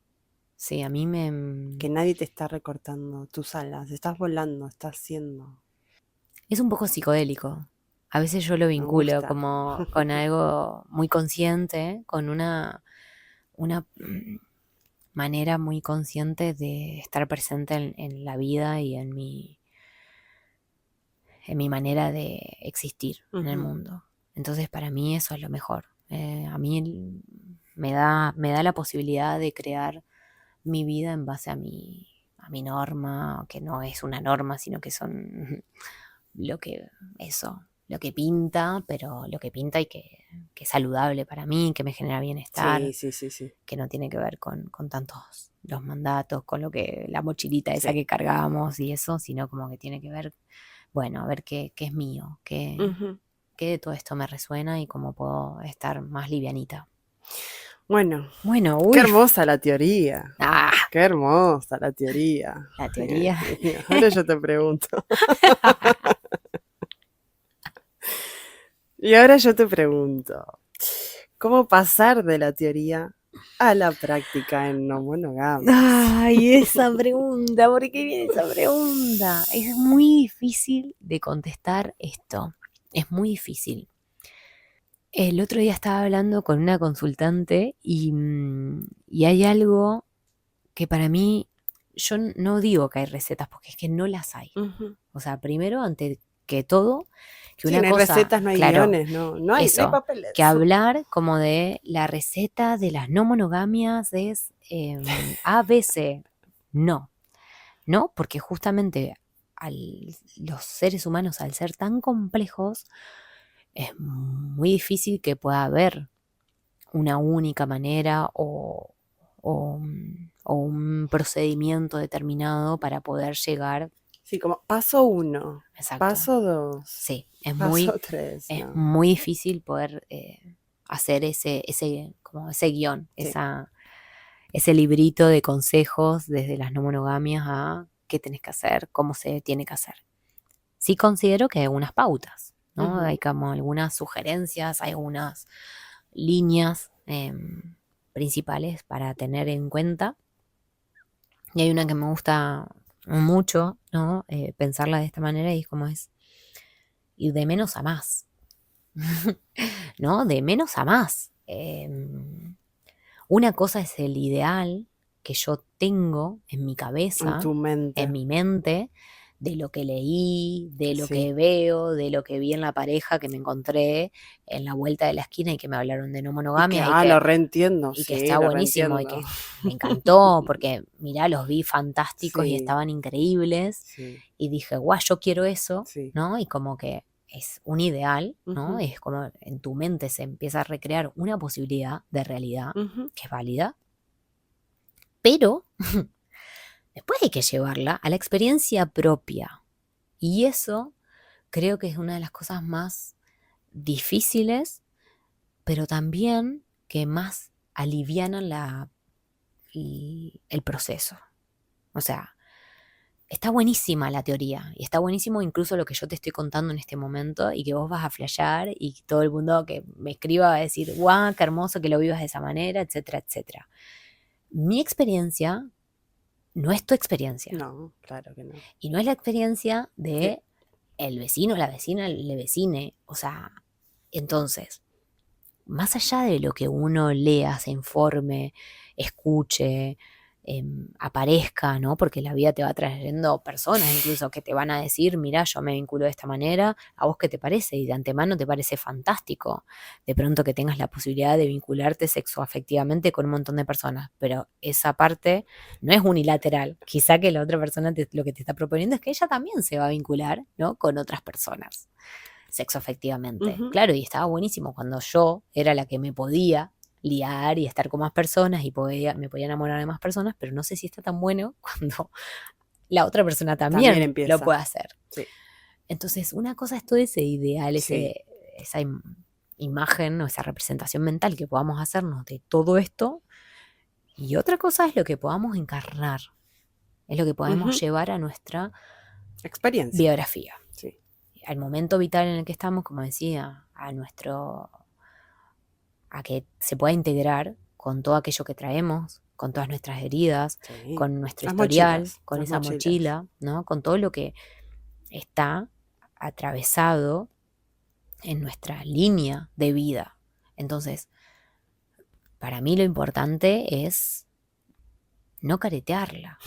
sí, a mí me... Que nadie te está recortando tus alas. Estás volando, estás siendo. Es un poco psicodélico. A veces yo lo Me vinculo gusta. como con algo muy consciente, con una manera muy consciente de estar presente en la vida y en mi manera de existir en el Ujú. mundo. Entonces para mí eso es lo mejor. A mí me da la posibilidad de crear mi vida en base a mi norma, que no es una norma, sino que son lo que pinta, pero lo que pinta y que es saludable para mí, que me genera Sí, bienestar, sí, sí, sí. que no tiene que ver con tantos los mandatos, con lo que la mochilita esa Sí. que cargamos y eso, sino como que tiene que ver, bueno, a ver qué es mío, Ujú. qué de todo esto me resuena y cómo puedo estar más livianita. Bueno, Bueno, qué uy, hermosa la teoría. ah, Qué hermosa la teoría. la teoría. Y ahora yo te pregunto. Y ahora yo te pregunto. ¿Cómo pasar de la teoría a la práctica en no monogamias? Ay, esa pregunta, ¿por qué viene esa pregunta? Es muy difícil de contestar esto, es muy difícil. El otro día estaba hablando con una consultante y hay algo que para mí, yo no digo que hay recetas, porque es que no las hay. Ujú. O sea, primero, ante que todo, que Sí, una no hay cosa, recetas, no hay claro, guiones, no hay eso, papeles. que hablar como de la receta de las no monogamias es ABC. No, no, porque justamente los seres humanos, al ser tan complejos, es muy difícil que pueda haber una única manera o un procedimiento determinado para poder llegar. Sí, como paso 1, Exacto. paso 2, Sí, es paso muy, 3, es no. muy difícil poder hacer como ese guión, Sí. ese librito de consejos desde las no monogamias a qué tenés que hacer, cómo se tiene que hacer. Sí considero que hay algunas pautas, ¿no? Ujú. Hay como algunas sugerencias, hay algunas líneas principales para tener en cuenta. Y hay una que me gusta mucho, ¿no? Pensarla de esta manera y es como es ir de menos a más, ¿no? De menos a más. Una cosa es el ideal que yo tengo en mi En cabeza, tu mente. en mi mente, de lo que leí, de lo que Sí. veo, de lo que vi en la pareja que me encontré en la vuelta de la esquina y que me hablaron de no Y que, monogamia y lo que, reentiendo, y que sí, está lo buenísimo y reentiendo. que me encantó porque, mirá, los vi fantásticos y Sí, estaban increíbles sí, y dije, guau, yo quiero eso, sí. ¿no? Y como que es un ideal, ¿no? Ujú, Es como en tu mente se empieza a recrear una posibilidad de realidad ujú. que es válida, pero después hay que llevarla a la experiencia propia. Y eso creo que es una de las cosas más difíciles, pero también que más alivianan el proceso. O sea, está buenísima la teoría y está buenísimo incluso lo que yo te estoy contando en este momento y que vos vas a flashear y todo el mundo que me escriba va a decir, guau, qué hermoso que lo vivas de esa manera, etcétera, etcétera. Mi experiencia no es tu experiencia No, claro que no. y no es la experiencia Sí. de el vecino, la vecina, el vecine. O sea, entonces, más allá de lo que uno lea, se informe, escuche, aparezca, ¿no? Porque la vida te va trayendo personas incluso que te van a decir, mira, yo me vinculo de esta manera, ¿a vos qué te parece? Y de antemano te parece fantástico. De pronto que tengas la posibilidad de vincularte sexoafectivamente con un montón de personas, pero esa parte no es unilateral. Quizá que la otra persona lo que te está proponiendo es que ella también se va a vincular, ¿no? Con otras personas sexoafectivamente. Ujú. Claro, y estaba buenísimo cuando yo era la que me podía liar y estar con más personas y me podía enamorar de más personas, pero no sé si está tan bueno cuando la otra persona También también lo empieza. puede hacer. Sí, Entonces, una cosa es todo ese ideal, sí. esa imagen o esa representación mental que podamos hacernos de todo esto, y otra cosa es lo que podamos encarnar, es lo que podemos Ujú. llevar a nuestra Experiencia. biografía, Sí. al momento vital en el que estamos, como decía, a que se pueda integrar con todo aquello que traemos, con todas nuestras heridas, Sí. con nuestro Las historial, mochilas. con Las esa mochilas. mochila, ¿no? Con todo lo que está atravesado en nuestra línea de vida. Entonces, para mí lo importante es no caretearla.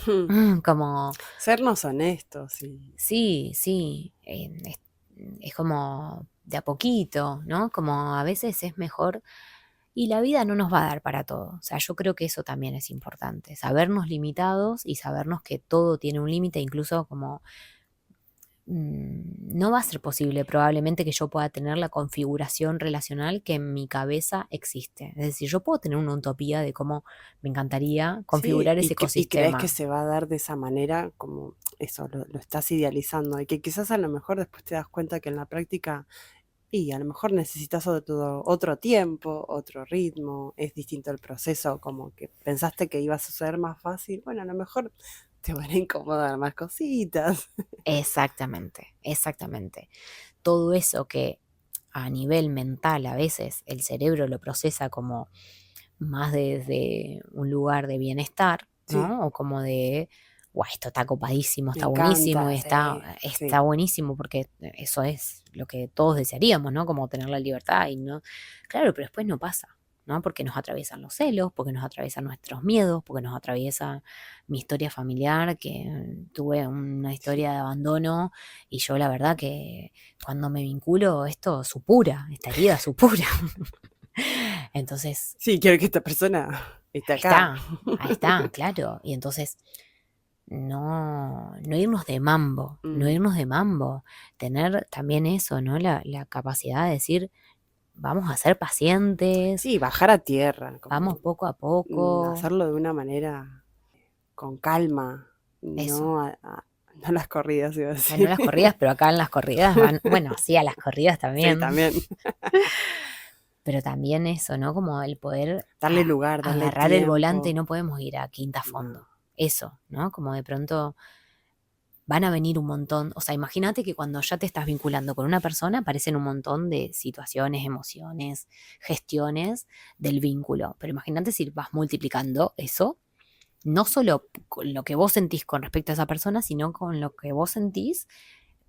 Como, Sernos honestos y sí, sí, es como de a poquito, ¿no? Como a veces es mejor. Y la vida no nos va a dar para todo. O sea, yo creo que eso también es importante. Sabernos limitados y sabernos que todo tiene un límite, incluso como no va a ser posible probablemente que yo pueda tener la configuración relacional que en mi cabeza existe. Es decir, yo puedo tener una utopía de cómo me encantaría sí, configurar ese y crees que ecosistema. se va a dar de esa manera, como eso, lo estás idealizando, y que quizás a lo mejor después te das cuenta que en la práctica, y a lo mejor necesitas otro tiempo, otro ritmo, es distinto el proceso, como que pensaste que iba a suceder más fácil, bueno, a lo mejor te van a incomodar más cositas. Exactamente, exactamente. Todo eso que a nivel mental a veces el cerebro lo procesa como más desde un lugar de bienestar, Sí, ¿no? O como de, guau, esto está copadísimo, me está buenísimo, encanta, y sí, está sí. buenísimo porque eso es lo que todos desearíamos, ¿no? Como tener la libertad y no. Claro, pero después no pasa, ¿no? Porque nos atraviesan los celos, porque nos atraviesan nuestros miedos, porque nos atraviesa mi historia familiar, que tuve una Sí. historia de abandono y yo la verdad que cuando me vinculo esto supura, esta herida supura. Entonces, Sí, quiero que esta persona esté acá. ahí está, claro. Y entonces, no irnos de mambo, no Mm. irnos de mambo. Tener también eso, ¿no? La capacidad de decir, vamos a ser pacientes, Sí, bajar a tierra, vamos como poco a poco. hacerlo de una manera con calma, Eso. no las corridas, iba a Bueno, decir. las corridas, pero acá en las corridas van, bueno, sí, a las corridas Sí, también, también. pero también eso, ¿no? Como el poder Darle lugar, darle agarrar el volante y tiempo. no podemos ir a quinta No. fondo. Eso, ¿no? Como de pronto van a venir un montón, o sea, imagínate que cuando ya te estás vinculando con una persona aparecen un montón de situaciones, emociones, gestiones del vínculo, pero imagínate si vas multiplicando eso, no solo con lo que vos sentís con respecto a esa persona, sino con lo que vos sentís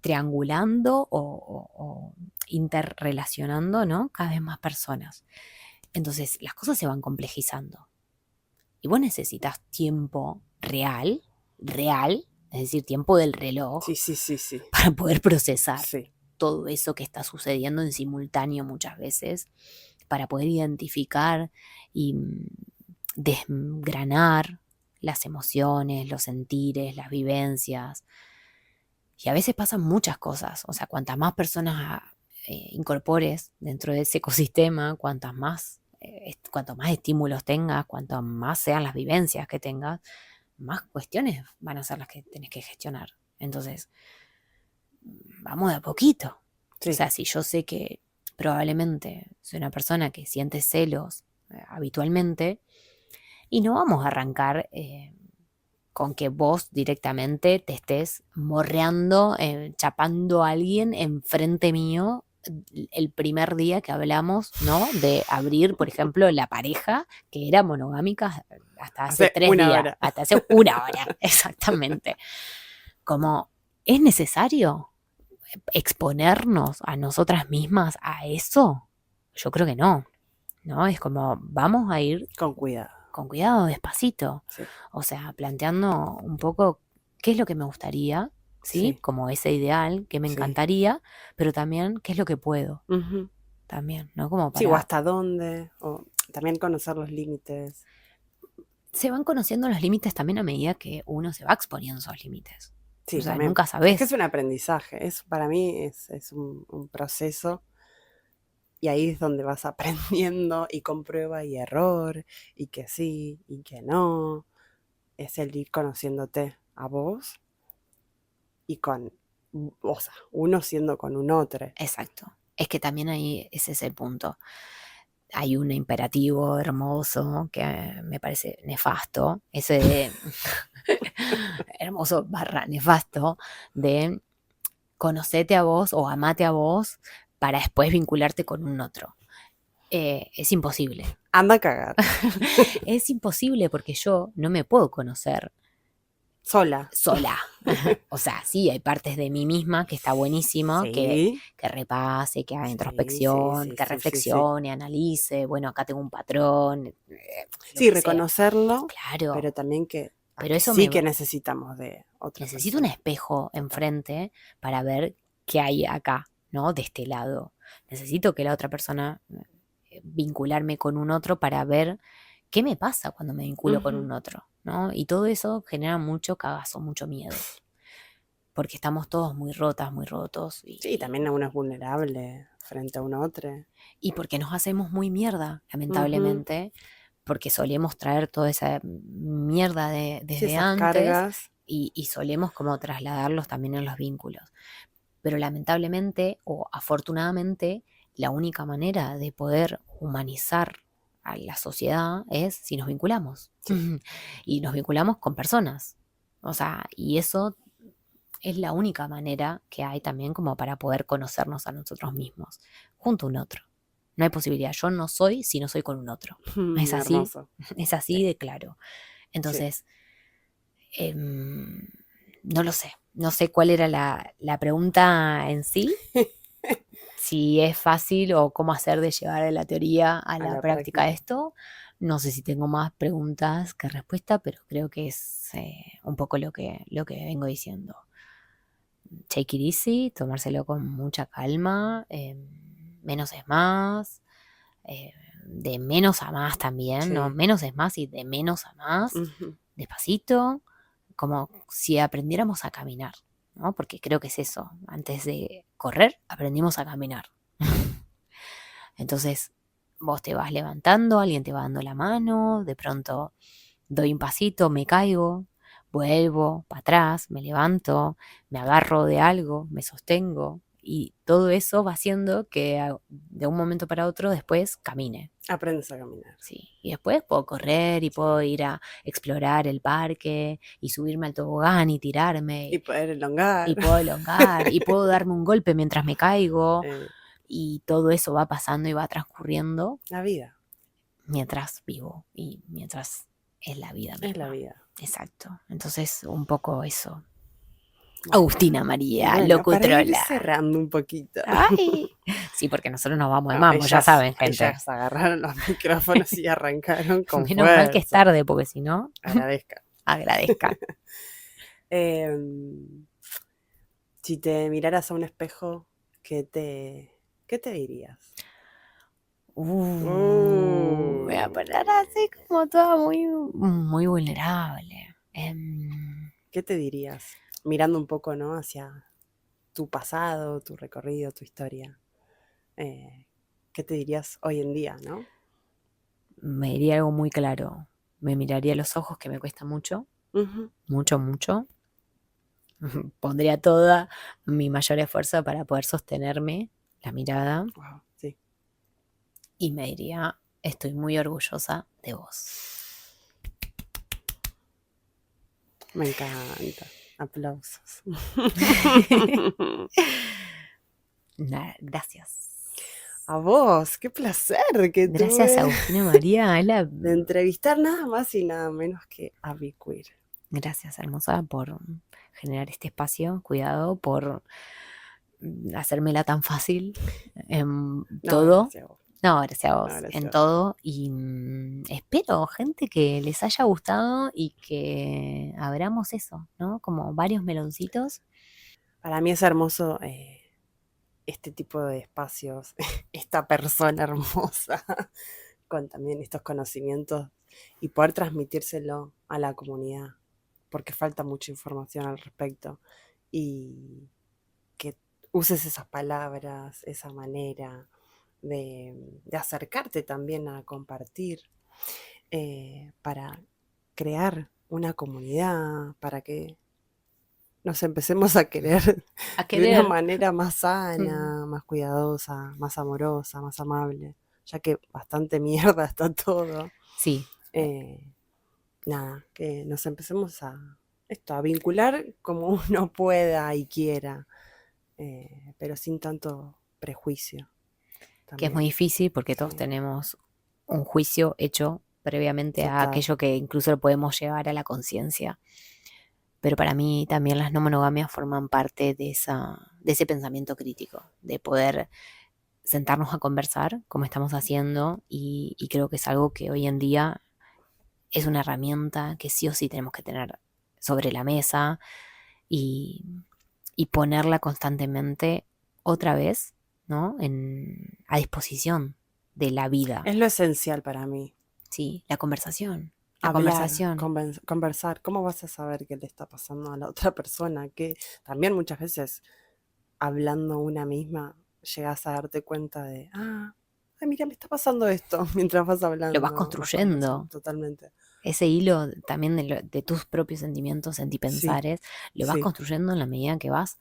triangulando o interrelacionando, ¿no? Cada vez más personas. Entonces, las cosas se van complejizando. Y vos necesitas tiempo real, real, es decir, tiempo del reloj, Sí, sí, sí, sí. para poder procesar Sí. todo eso que está sucediendo en simultáneo muchas veces, para poder identificar y desgranar las emociones, los sentires, las vivencias. Y a veces pasan muchas cosas, o sea, cuantas más personas incorpores dentro de ese ecosistema, cuanto más estímulos tengas, cuanto más sean las vivencias que tengas, más cuestiones van a ser las que tenés que gestionar. Entonces, vamos de a poquito. Sí. O sea, si yo sé que probablemente soy una persona que siente celos habitualmente, y no vamos a arrancar con que vos directamente te estés morreando, chapando a alguien enfrente mío el primer día que hablamos, ¿no? De abrir, por ejemplo, la pareja que era monogámica hasta hace 3 una días, hora. hasta hace 1 hora, exactamente. Como, ¿es necesario exponernos a nosotras mismas a eso? Yo creo que no, ¿no? Es como, vamos a ir Con cuidado. con cuidado, despacito. Sí. O sea, planteando un poco qué es lo que me gustaría, ¿sí? Sí. Como ese ideal que me Sí. encantaría, pero también qué es lo que puedo. Ujú. También, ¿no? Como Sí, o para... hasta dónde, o también conocer los límites. Se van conociendo los límites también a medida que uno se va exponiendo esos límites. Sí, O sea, también. nunca Es que sabes. es un aprendizaje, para mí es un proceso, y ahí es donde vas aprendiendo, y con prueba y error, y que sí, y que no. Es el ir conociéndote a vos y o sea, uno siendo con un otro. Exacto. Es que también ahí ese es el punto. Hay un imperativo hermoso que me parece nefasto, ese de hermoso barra nefasto, de conocete a vos o amate a vos para después vincularte con un otro. Es imposible. Anda a cagar. Es imposible porque yo no me puedo conocer Sola. sola. O sea, sí, hay partes de mí misma que está buenísimo, Sí. que repase, que haga Sí, introspección, sí, que sí, sí, sí. reflexione, analice, bueno, acá tengo un patrón, lo Sí, que sea. reconocerlo, Claro, pero también pero eso sí que necesitamos de otra necesito un persona. espejo enfrente para ver qué hay acá, ¿no? De este lado. Necesito que la otra persona, vincularme con un otro para ver qué me pasa cuando me vinculo con un otro, ¿no? Y todo eso genera mucho cagazo, mucho miedo, porque estamos todos muy rotas, muy rotos, Sí, también uno es vulnerable frente a un otro. y porque nos hacemos muy mierda, Ujú. lamentablemente, porque solemos traer toda esa mierda Sí, desde esas antes cargas. y solemos como trasladarlos también en los vínculos. Pero lamentablemente o afortunadamente, la única manera de poder humanizar a la sociedad es si nos vinculamos. Sí. Y nos vinculamos con personas. O sea, y eso es la única manera que hay también como para poder conocernos a nosotros mismos, junto a un otro. No hay posibilidad. Yo no soy si no soy con un otro. Es así, Hermoso. es así Sí. de claro. Sí. Entonces, no lo sé. No sé cuál era la pregunta en sí, si es fácil o cómo hacer de llevar de la teoría a A la la práctica práctica. esto. No sé si tengo más preguntas que respuesta, pero creo que es un poco lo que vengo diciendo. Take it easy, tomárselo con mucha calma, menos es más, de menos a más también, ¿no? Sí. Menos es más y de menos a más, Ujú. despacito, como si aprendiéramos a caminar, ¿no? Porque creo que es eso, antes de correr aprendimos a caminar. Entonces vos te vas levantando, alguien te va dando la mano, de pronto doy un pasito, me caigo, vuelvo para atrás, me levanto, me agarro de algo, me sostengo y todo eso va haciendo que de un momento para otro después camine. Aprendes a caminar. Sí, y después puedo correr y puedo Sí. ir a explorar el parque y subirme al tobogán y Y tirarme poder elongar. y puedo elongar y puedo darme un golpe mientras me caigo Eh, y todo eso va pasando y va transcurriendo la vida. mientras vivo y mientras es la vida Es la misma. vida. Exacto. Entonces, un poco eso. Bueno. Agustina Y María, bueno, para ir locutrola. cerrando un poquito. Ay. Sí, porque nosotros nos vamos de No, mambo, ya saben, gente. ellas agarraron los micrófonos y arrancaron con Menos mal que es fuerza. tarde, porque si no, Agradezca. agradezcan. Si te miraras a un espejo, ¿qué te dirías? Me voy a poner así como toda muy, muy vulnerable. ¿Qué te dirías? Mirando un poco, ¿no? Hacia tu pasado, tu recorrido, tu historia. ¿Qué te dirías hoy en día, no? Me diría algo muy claro. Me miraría a los ojos, que me cuesta mucho, Ujú. mucho, mucho. pondría todo mi mayor esfuerzo para poder sostenerme la mirada Wow, sí. y me diría, estoy muy orgullosa de vos. Me encanta. Aplausos. Gracias. A vos, qué placer que Gracias, tuve Agustina María. de entrevistar nada más y nada menos que a Be Queer. Gracias, hermosa, por generar este espacio. Cuidado por hacérmela tan fácil en No, todo. gracias a vos. No, gracias a vos, No, gracias en a vos. todo. Y espero, gente, que les haya gustado y que abramos eso, ¿no? Como varios meloncitos. Para mí es hermoso este tipo de espacios, esta persona hermosa, con también estos conocimientos y poder transmitírselo a la comunidad, porque falta mucha información al respecto y que uses esas palabras, esa manera de acercarte también a compartir, para crear una comunidad, para que nos empecemos a querer A de una querer. manera más sana, más cuidadosa, más amorosa, más amable, ya que bastante mierda está todo. Sí. Nada, que nos empecemos a vincular como uno pueda y quiera, pero sin tanto prejuicio Que es muy también. difícil porque todos Sí, tenemos un juicio hecho previamente a total. aquello que incluso lo podemos llevar a la conciencia. Pero para mí también las no monogamias forman parte de ese pensamiento crítico, de poder sentarnos a conversar como estamos haciendo y creo que es algo que hoy en día es una herramienta que sí o sí tenemos que tener sobre la mesa y, y ponerla constantemente otra vez, ¿no? A disposición de la vida. Es lo esencial para mí. Sí, la conversación. La Hablar, conversación. conversar. ¿Cómo vas a saber qué le está pasando a la otra persona? Que también muchas veces hablando una misma llegas a darte cuenta de, ay, mira, me está pasando esto mientras vas Lo vas hablando, vas conversando, construyendo. totalmente. Ese hilo también de tus propios sentimientos, Sí, sentipensares, lo vas sí, construyendo en la medida que vas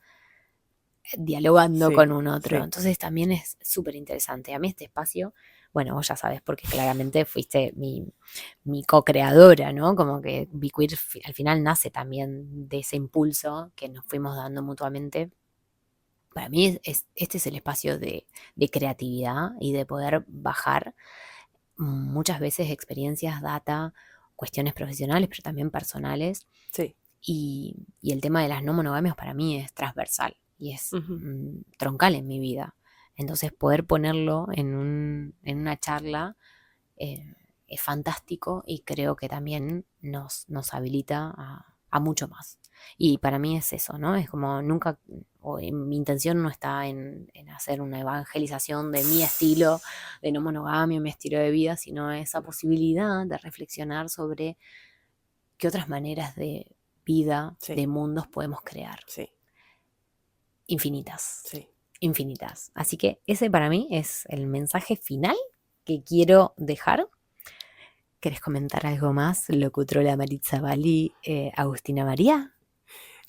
dialogando sí, con un otro. sí. Entonces también es súper interesante. A mí este espacio, bueno, vos ya sabes, porque claramente fuiste mi co-creadora, ¿no? Como que Be Queer al final nace también de ese impulso que nos fuimos dando mutuamente. Para mí este es el espacio de creatividad y de poder bajar muchas veces experiencias, data, cuestiones profesionales, pero también personales. Sí. Y el tema de las no monogamias para mí es transversal y es Ujú. troncal en mi vida. Entonces poder ponerlo en una charla es fantástico y creo que también nos habilita a mucho más. Y para mí es eso, ¿no? Es como nunca, mi intención no está en hacer una evangelización de mi estilo de no monogamia, mi estilo de vida, sino esa posibilidad de reflexionar sobre qué otras maneras de vida, Sí, de mundos podemos crear. sí, Infinitas, sí. infinitas. Así que ese para mí es el mensaje final que quiero dejar. ¿Querés comentar algo más, locutora Maritza Bali, Agustina María?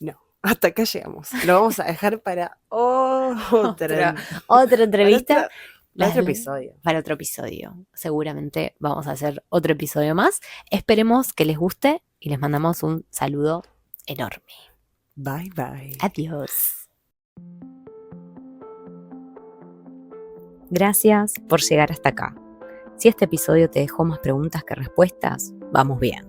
No, hasta acá llegamos. Lo vamos a dejar para otra, Otra para entrevista. otro episodio. Para otro episodio. Seguramente vamos a hacer otro episodio más. Esperemos que les guste y les mandamos un saludo enorme. Bye, bye. Adiós. Gracias por llegar hasta acá. Si este episodio te dejó más preguntas que respuestas, vamos bien.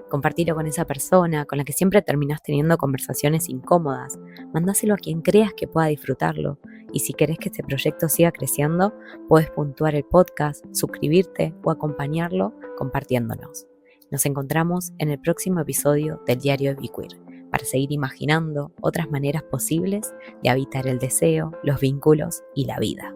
Compartilo con esa persona con la que siempre terminás teniendo conversaciones incómodas. Mandáselo a quien creas que pueda disfrutarlo. Y si querés que este proyecto siga creciendo, podés puntuar el podcast, suscribirte o acompañarlo compartiéndonos. Nos encontramos en el próximo episodio del Diario de Be Queer para seguir imaginando otras maneras posibles de habitar el deseo, los vínculos y la vida.